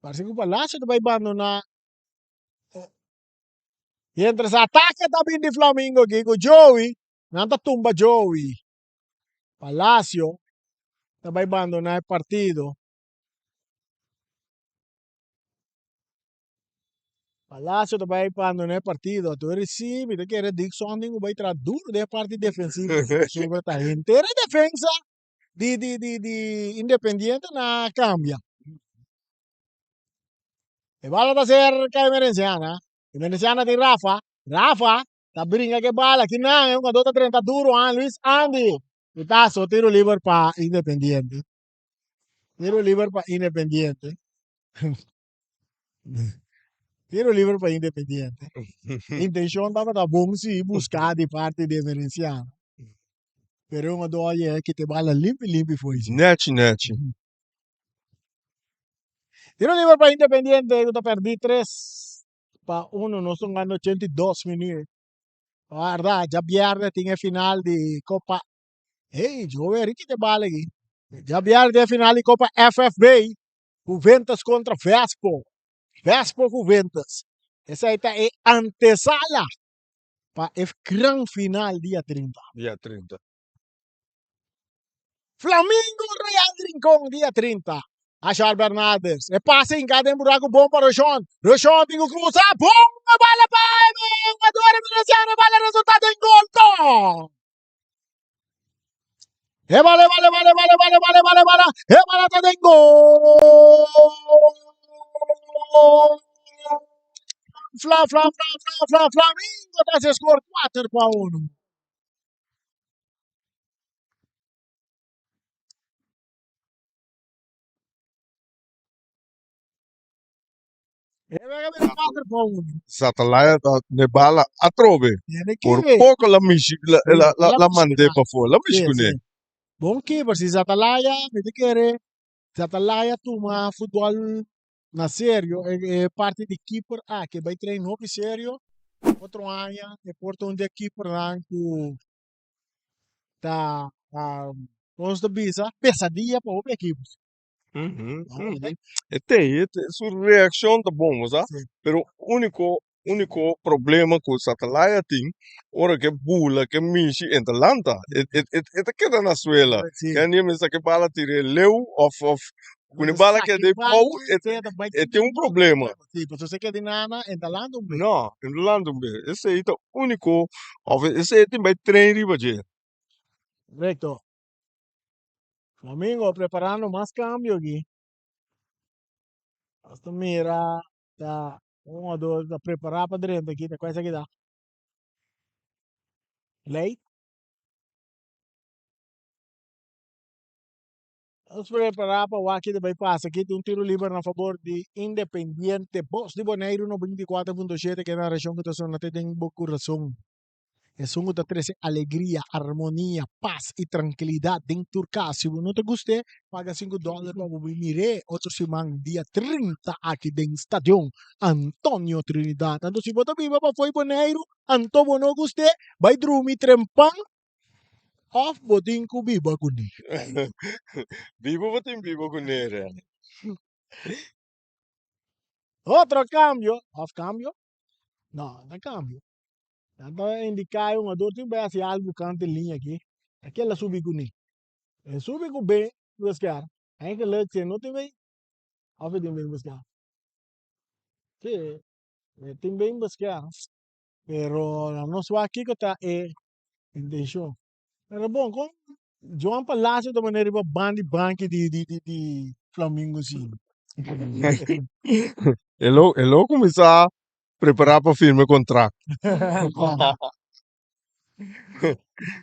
[SPEAKER 1] Parece que o Palacio vai abandonar. E entre os ataques também de Flamengo aqui com Joey. Nada tumba Joey. Palacio vai abandonar o partido. Palacio vai abandonar o partido. Tu recebe, tu quer Dixon, vai entrar duro da parte defensiva. Sobre a inteira defesa de Independiente na cambia. E bala da cerca emergenciana. Emergenciana di Rafa. Rafa, tá brinca que bala. Que não, é uma dota 30 duro, Luis Andy. E tá só tiro livre para Independiente. Tiro livre para Independiente. Tiro livre para Independiente. Intenção estava da bom se buscar de parte de emergenciana. Pero uma doia é que te bala limpo foi isso.
[SPEAKER 2] Net.
[SPEAKER 1] Tiro livre para Independiente, eu perdi 3-1, nós estamos ganhando 82 minutos. Guarda, já pierde tinha final de Copa. Ei, Joey, Ricky te bala aqui. Já pierde a final de Copa FFB. Juventus contra Vespo. Vespo Juventus. Essa aí é antesala para o grande final dia 30.
[SPEAKER 2] Dia 30.
[SPEAKER 1] Flamengo Real Rincón, dia 30. Achar Bernardes. É passe em cada buraco bom para o Rochon. Rochon tem que cruzar. Bom, a bola vai. Adora Veneziano, vale resultado em gol. Tom. Vale. Vale, tá em gol. Flamengo tá se score 4-1. Vai avere 4-1.
[SPEAKER 2] Satellite ne bala a trove.
[SPEAKER 1] Tiene que
[SPEAKER 2] Por
[SPEAKER 1] ver.
[SPEAKER 2] poco la mici
[SPEAKER 1] Sì,
[SPEAKER 2] la mandé pa fuori. La
[SPEAKER 1] Sì,
[SPEAKER 2] mici
[SPEAKER 1] sì. Bom keeper, si Zatalaya, vedi che Zatalaya toma futebol na sério, é parte de keeper, que vai treinar no sério, outro ano, e porta um de keeper lá, que tá, vamos bisa, pesadilla para o equipe.
[SPEAKER 2] Mhm,
[SPEAKER 1] Não,
[SPEAKER 2] mhm. Su reaction tá bom, sa?
[SPEAKER 1] sim,
[SPEAKER 2] Pero único problema com Satellite tem, ora que bula, que mici entalanta. Et queda na suela.
[SPEAKER 1] sim.
[SPEAKER 2] Que nem me que bala tire leu of
[SPEAKER 1] Quando
[SPEAKER 2] bala que
[SPEAKER 1] saque
[SPEAKER 2] de pau,
[SPEAKER 1] bala, você vai
[SPEAKER 2] tem um problema.
[SPEAKER 1] Sim, se você quer de nada, entalando um bem.
[SPEAKER 2] Não, entalando bem. Esse aí tá único, esse aí tem vai treinar baje.
[SPEAKER 1] Correcto. Flamengo preparando mais cambio aqui. Hasta mira, tá 1 ou 2, tá preparar para dentro aqui, tá quase aqui dá. Lei. Vamos preparar para o aqui de bypass. Aqui tem tiro livre na favor de Independiente. Boss de Bonaire, 94.7, que é na região que está na tem boa coração. É som que traz alegria, harmonia, paz e tranquilidade dentro do carro. Se não te gostar, paga $5 para vir outro semana, dia 30, aqui dentro do estádio Antônio Trinidad. Então, se você viva para foi Bonaire, Antônio não gostar, vai dormir trempang, off, botin ko biba kundi.
[SPEAKER 2] Vivo con nere.
[SPEAKER 1] Outro cambio, off cambio? Não, não é cambio. Então, indicar um adulto que vai fazer algo cante linha aqui. Aquela subir com ele. Subir com bem, buscar. Aí que ele tem não tem bem, off tem bem buscar. Sim, tem bem buscar. Pero a nosso aqui que está deixou. Pero bom, com João Palácio da maneira para bandi banque de Flamengo sim.
[SPEAKER 2] E lo começar a preparar para firme contrato.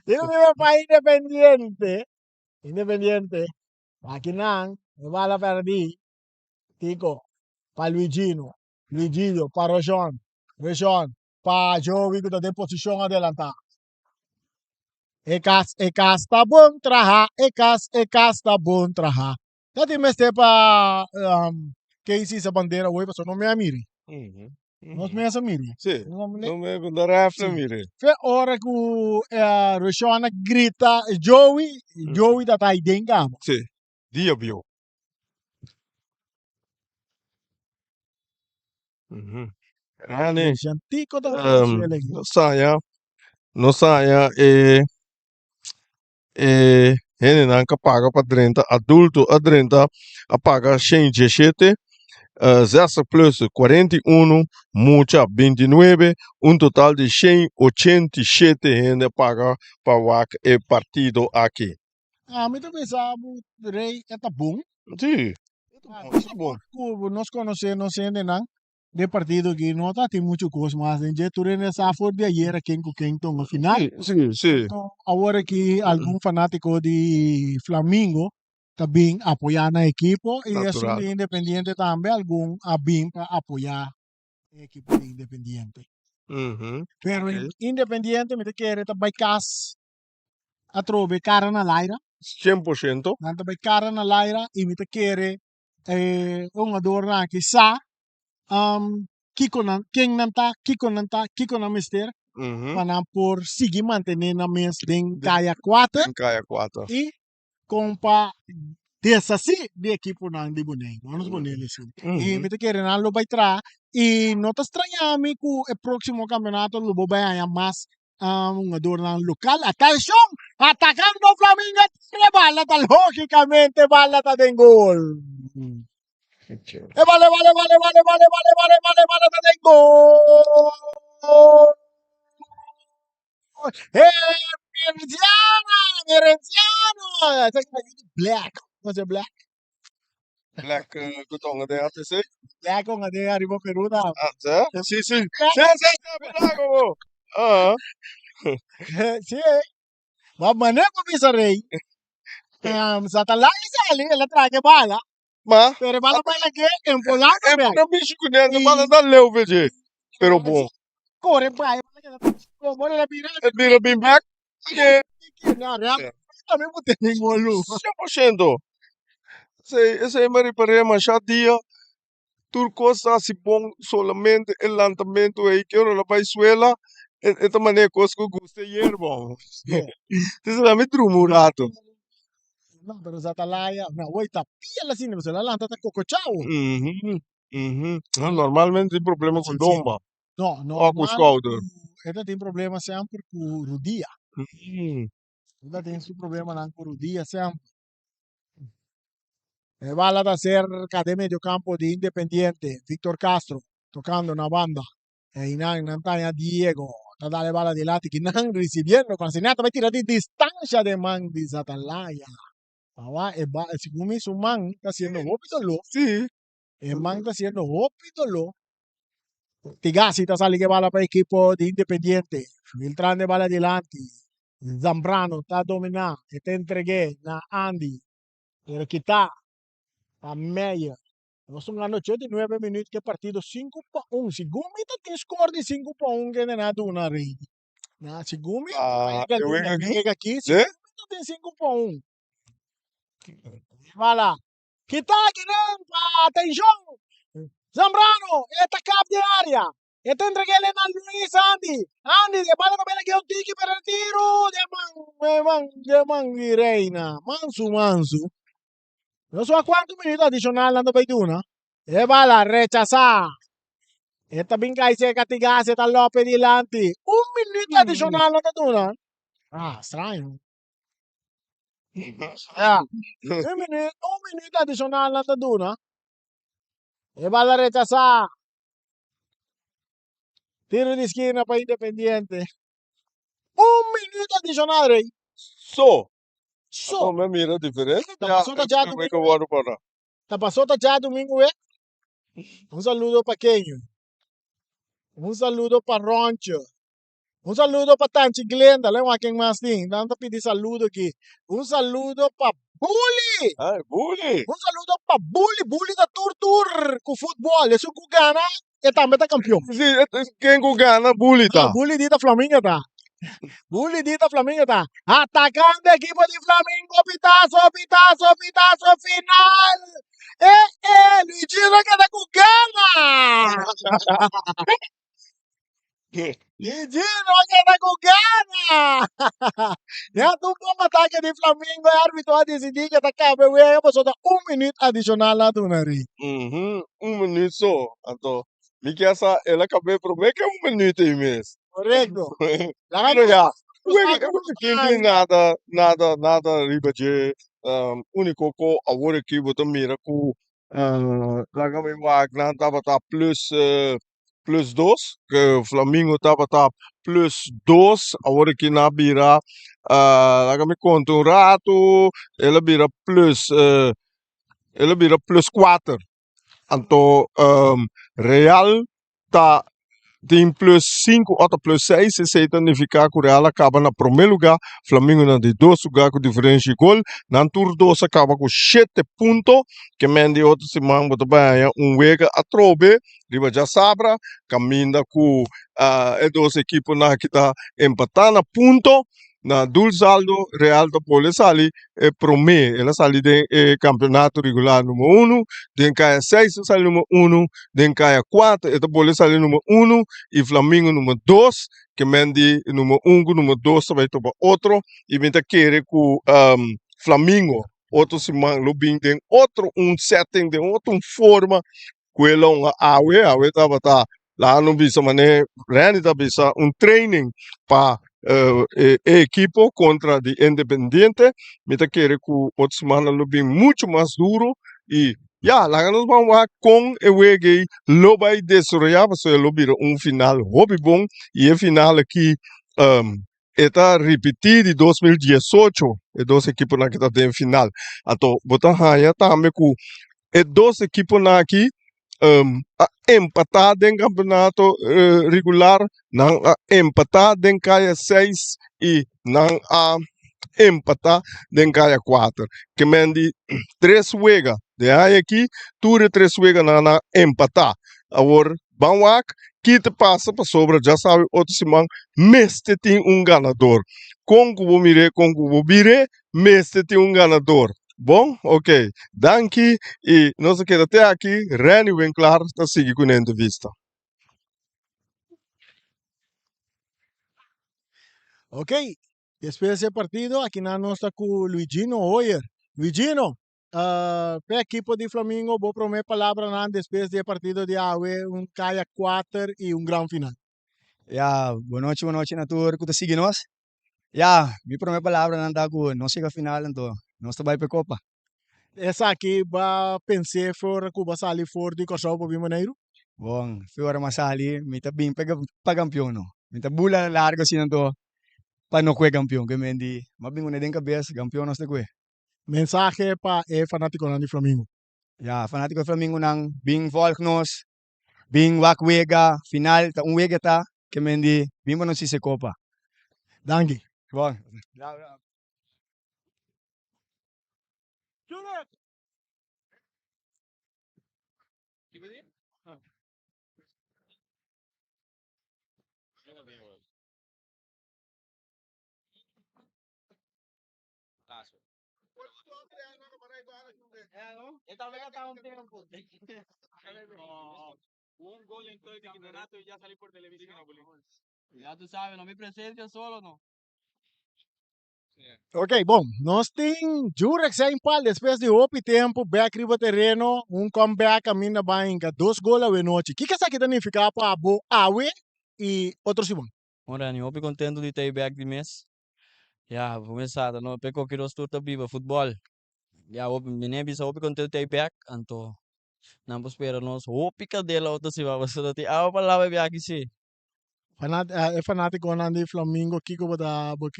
[SPEAKER 1] Digo que para Independiente. Independiente. Aqui não, vai lá para mim. Tico, para Luigino, Luigino, para Rochon, Rochon, para Joey que está em posição adelantada. Está bom trabalhar, está bom trabalhar. Já tem mais tempo para que essa bandeira hoje, mas não me amire.
[SPEAKER 2] Mhm,
[SPEAKER 1] Não
[SPEAKER 2] mhm.
[SPEAKER 1] me amire.
[SPEAKER 2] Sì,
[SPEAKER 1] Não
[SPEAKER 2] non mi andare
[SPEAKER 1] Sì.
[SPEAKER 2] mire.
[SPEAKER 1] Foi hora que o Rochon grita, Joey está aí dentro.
[SPEAKER 2] Sì, Dio bio. Mhm. Yani,
[SPEAKER 1] Jantico da
[SPEAKER 2] non saia hene nanka paga para 30, adulto a 30, a paga 117, Zessa plus 41, mucha 29, un total de 187 hene paga para o partido aqui.
[SPEAKER 1] me também sabe, rei, é bom.
[SPEAKER 2] Sì,
[SPEAKER 1] Isso
[SPEAKER 2] bom.
[SPEAKER 1] Nós conhecemos não de partido que não está tem muito coisa, mas em jeito nessa for de ayer quem com quem no final.
[SPEAKER 2] Sì.
[SPEAKER 1] Então, agora que algum fanático de Flamengo também apoiar na equipe e assim
[SPEAKER 2] Natural.
[SPEAKER 1] de Independiente também algum abim para apoiar a equipe de Independiente.
[SPEAKER 2] Mhm.
[SPEAKER 1] Pero
[SPEAKER 2] Ok.
[SPEAKER 1] Independiente me te quer vai cas a trove cara na laira.
[SPEAKER 2] 100%.
[SPEAKER 1] Nanto may cara na laira, imita kere, un adorna ki sa, kiko na mister,
[SPEAKER 2] Mhm.
[SPEAKER 1] panam por sigi mantener na mes den kaya 4,
[SPEAKER 2] Tem caia 4.
[SPEAKER 1] e compa dessa si de equipo na di boneng, vamos bonele sim. E
[SPEAKER 2] Mhm.
[SPEAKER 1] imita kere na lo vai tra, e não te estranhami que o próximo campeonato lo vai ganhar mais ang jugador ng lokal. Atención! Atacando Flamingo. Bala tal, lógicamente, bala ta den gol. Vale, vale, vale, vale, vale, vale, vale, vale, vale, ta den gol. Merenciano. Black. Was it black?
[SPEAKER 2] Black kutongen de ATC.
[SPEAKER 1] Black kung nga di arriba Peru na.
[SPEAKER 2] Ah, sì? Sì, sì. Sì, sì, sì, bravo. Ah.
[SPEAKER 1] Sì. Ma mané ko bisa rey. Sa talaya sali, la traga bala.
[SPEAKER 2] Ma
[SPEAKER 1] Pero bala pa lagi, en polano
[SPEAKER 2] è
[SPEAKER 1] ba?
[SPEAKER 2] un amici con niente male da leo vece. Però buon.
[SPEAKER 1] Corre pa, como la pira.
[SPEAKER 2] E bira been back? Che
[SPEAKER 1] No, real. Também vou ter golo.
[SPEAKER 2] stiamo facendo? Se mi riparemo a dia, turcosa si buon solamente il lantamento e che ora la paisuela e ta mané cosco guste yerbo. Ti sarà mi trumurato.
[SPEAKER 1] No, pero sa talaya, na wait up. Pia la sine, se la lanta ta coco ciao.
[SPEAKER 2] Mhm. Mhm. No, normalmente il problema con
[SPEAKER 1] Sì, sì.
[SPEAKER 2] domba.
[SPEAKER 1] No,
[SPEAKER 2] O con
[SPEAKER 1] normal.
[SPEAKER 2] scouter.
[SPEAKER 1] Esta tem problema sempre com Rudia.
[SPEAKER 2] Mhm.
[SPEAKER 1] Esta tem su problema nan com Rudia sempre. Va a ser de medio campo de Independiente, Víctor Castro, tocando una banda. E in Antania Diego, da dare bala di lati, che non recibiendo, consegnato, va tirare di distancia de man di Satalaya. Ma e va, siccome su man sta haciendo lo,
[SPEAKER 2] Sì.
[SPEAKER 1] e man sta haciendo lo, Tigasi sta sali che bala per equipo di Independiente, filtrando bala di lati, Zambrano sta dominando, e te entregué na Andy, pero quita a meia. Nós estamos lá no 89 minutos que é partido 5-1. Segundo tem score de 5-1 que não é nada uma rede. Na segundo,
[SPEAKER 2] Eu venho aqui?
[SPEAKER 1] chega aqui,
[SPEAKER 2] Né?
[SPEAKER 1] segundo tem 5-1. Vai lá. Que tá aqui não, atenção. Zambrano, esta cap de área. Esta entrega ele na Luis Andy. Andy, de bala também aqui o tique para o tiro. De man, de reina. Manso. No so a cuántos minutos adicional dando Baiduna. E bala, rechazar. Esta bingay se catigase tal López Dilanti. Un minuto adicional na Baiduna. Estranho. Un minuto adicional na Baiduna. E bala, rechazar. Tiro de esquina para Independiente. Un minuto adicional, rey.
[SPEAKER 2] So.
[SPEAKER 1] So.
[SPEAKER 2] Oh, me mira diferente.
[SPEAKER 1] Tá
[SPEAKER 2] Ya,
[SPEAKER 1] passou da já
[SPEAKER 2] me que voy para.
[SPEAKER 1] Tá passou da já domingo, eh? Un saludo para Kenyo. Un saludo para Roncho. Un saludo para Tanchi Glenda, lembra quem mais tem? Dando pedir saludo aqui. Un saludo para Bully.
[SPEAKER 2] Ai, bully.
[SPEAKER 1] Un saludo para Bully da Tur com futebol. Esse que gana e também tá campeão.
[SPEAKER 2] Sì, quem gana bully tá.
[SPEAKER 1] Bully dita Flamengo tá. Bully dita Flamengo tá. Atacando a equipe de Flamengo, pitazo final. Luigi que tá com gana. Gino que tá com gana! Já tu bom ataque de Flamengo, o árbitro a decidir que acaba, eu passou da minuto adicional lá do nariz.
[SPEAKER 2] Minuto só. Então, me quer essa, ela acabou por mim que é minuto e mês.
[SPEAKER 1] Correto.
[SPEAKER 2] Pero já, quem tem nada riba de único que agora que botou mira com lá que me vai na tava tá plus 2, que Flamengo tava tá plus 2, agora que na bira lá que me conta um rato, ela bira plus 4. Então Real tá tem plus 5 ou plus 6, isso significa que o Real acaba na primeiro lugar, Flamengo na de 2 lugar com diferença de gol, na tur 2 acaba com 7 pontos, que mende outro semana bota bem wega a trobe, riba já sabra, caminha com duas equipes na que tá empatando ponto, na dul saldo Real da pole sali prome, ela sali de campeonato regular número 1, den caia 6 sali número 1, den caia 4, eta pole sali número 1 e Flamengo número 2, que mendi número 1 com número 2 vai tomar outro e menta querer com Flamengo outro semana lobin den outro setting de outra forma quello awe tava tá lá no bisa mané rende tá bisa training para equipo contra de Independiente. Me quiere que otra semana lo bien mucho más duro y ya, la ganas vamos a con el juego lo va a desarrollar para lo vira un final hobby bon y el final aquí está repetido de 2018 e dos equipos na que está en final. Então, botar ya também com e dos equipos na aqui a empatar em campeonato regular, não a empatar em caia 6 e não a empatar em caia 4. Que mendi 3 juega de aí aqui, tudo 3 juega na empatar. Agora, vamos que te passa para sobra, já sabe, outro semana, meste tem ganador. Com o mire, meste tem ganador. Bom, ok. Danke e nós queda até aqui. Reni Winkler está seguindo com a entrevista.
[SPEAKER 1] Ok, después desse partido, aqui na nós está com Luigino Hoyer. Luigino, para equipo de Flamengo, vou prometer palavra na depois do partido de Aue, caia 4 e grande final.
[SPEAKER 3] Ya, boa noite na tour que tá seguindo nós. Ya, mi primeira palavra nanda ko não chega final então, nós vai para Copa.
[SPEAKER 1] Essa aqui vai pensar for Cuba sair fora de Kosovo por maneiro?
[SPEAKER 3] Bom, fora masali, mi tá bem para campeão no. Mi tá bula largo assim então, para não ser campeão, que mendi, mas bem uma den cabeça, campeão nós te que.
[SPEAKER 1] Mensagem para fanático de Flamengo.
[SPEAKER 3] Ya, fanático Flamengo nang bing volk nós, bing wakwega, final ta wega ta, que mendi, bing mo si se Copa.
[SPEAKER 1] Danke.
[SPEAKER 3] Bom.
[SPEAKER 4] Un gol en todo el campeonato y ya salí por televisión. Ya tú sabes, no mi presencia solo, no.
[SPEAKER 1] Ok, bom, nós temos Jurek sem pal, depois de hopi tempo, back riba terreno, comeback a mina bainga, 2 gols a noite. O que essa aqui significa para Abo Awe e outro Simão?
[SPEAKER 4] Ora, eu estou contente de estar back de mês. Já, começada, não pecou que nós tudo viva futebol. Já, eu nem bisa, eu contente de estar back, então, não posso esperar nós, pica dela outra se vai, você não tem, palavra back sim.
[SPEAKER 1] Fanático de Flamengo, que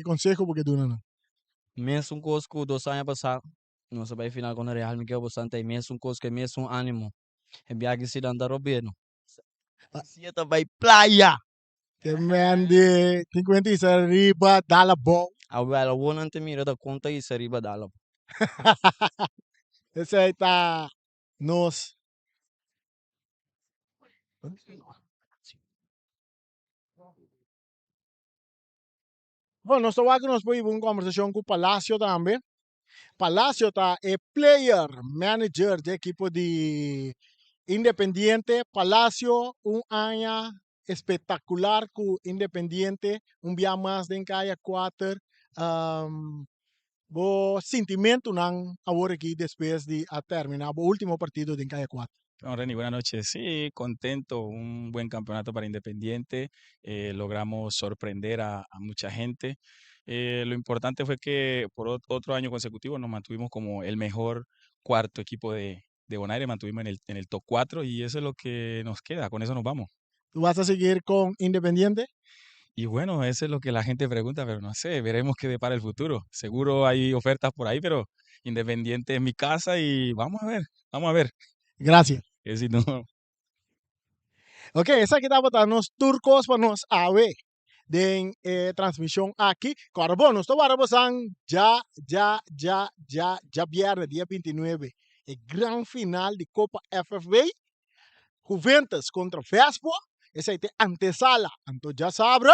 [SPEAKER 1] consejo porque tu não?
[SPEAKER 4] Mês coisa 2 anos passado, nós vai final com o Real, me quero bastante, mês coisa que mês ânimo. É back se dá Roberto. Se está vai praia.
[SPEAKER 1] Que man de 50 riba dala bom.
[SPEAKER 4] Agora, o não te mira da conta e riba dala.
[SPEAKER 1] Esse aí tá nos. Bom, nós estamos aqui, nós podemos uma conversação com o Palacio também. Palacio tá é player, manager de equipo de Independiente. Palacio, ano espetacular com Independiente, dia mais de caia 4. O sentimento não agora aqui depois de terminar o último partido de caia 4.
[SPEAKER 5] No, Reni, buenas noches. Sí, contento, un buen campeonato para Independiente. Logramos sorprender a mucha gente. Lo importante fue que por otro año consecutivo nos mantuvimos como el mejor cuarto equipo de Bonaire, mantuvimos en el top 4 y eso es lo que nos queda, con eso nos vamos.
[SPEAKER 1] ¿Tú vas a seguir con Independiente?
[SPEAKER 5] Y bueno, eso es lo que la gente pregunta, pero no sé, veremos qué depara el futuro. Seguro hay ofertas por ahí, pero Independiente es mi casa y vamos a ver.
[SPEAKER 1] Gracias.
[SPEAKER 5] Que si no,
[SPEAKER 1] Ok, essa aqui estava para nós turcos para nós AWE de transmissão aqui. Agora, bom, nós estamos já viernes, dia 29, o grande final de Copa FFB, Juventus contra Vespo. Essa aí é antesala, então já sabe,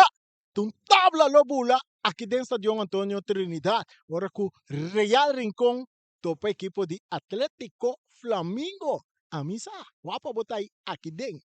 [SPEAKER 1] tu tabla lobula aqui dentro do Estadio Antônio Trinidad. Agora com Real Rincón, topa equipo de Atlético Flamengo. A misa, guapa botar aí aqui dentro.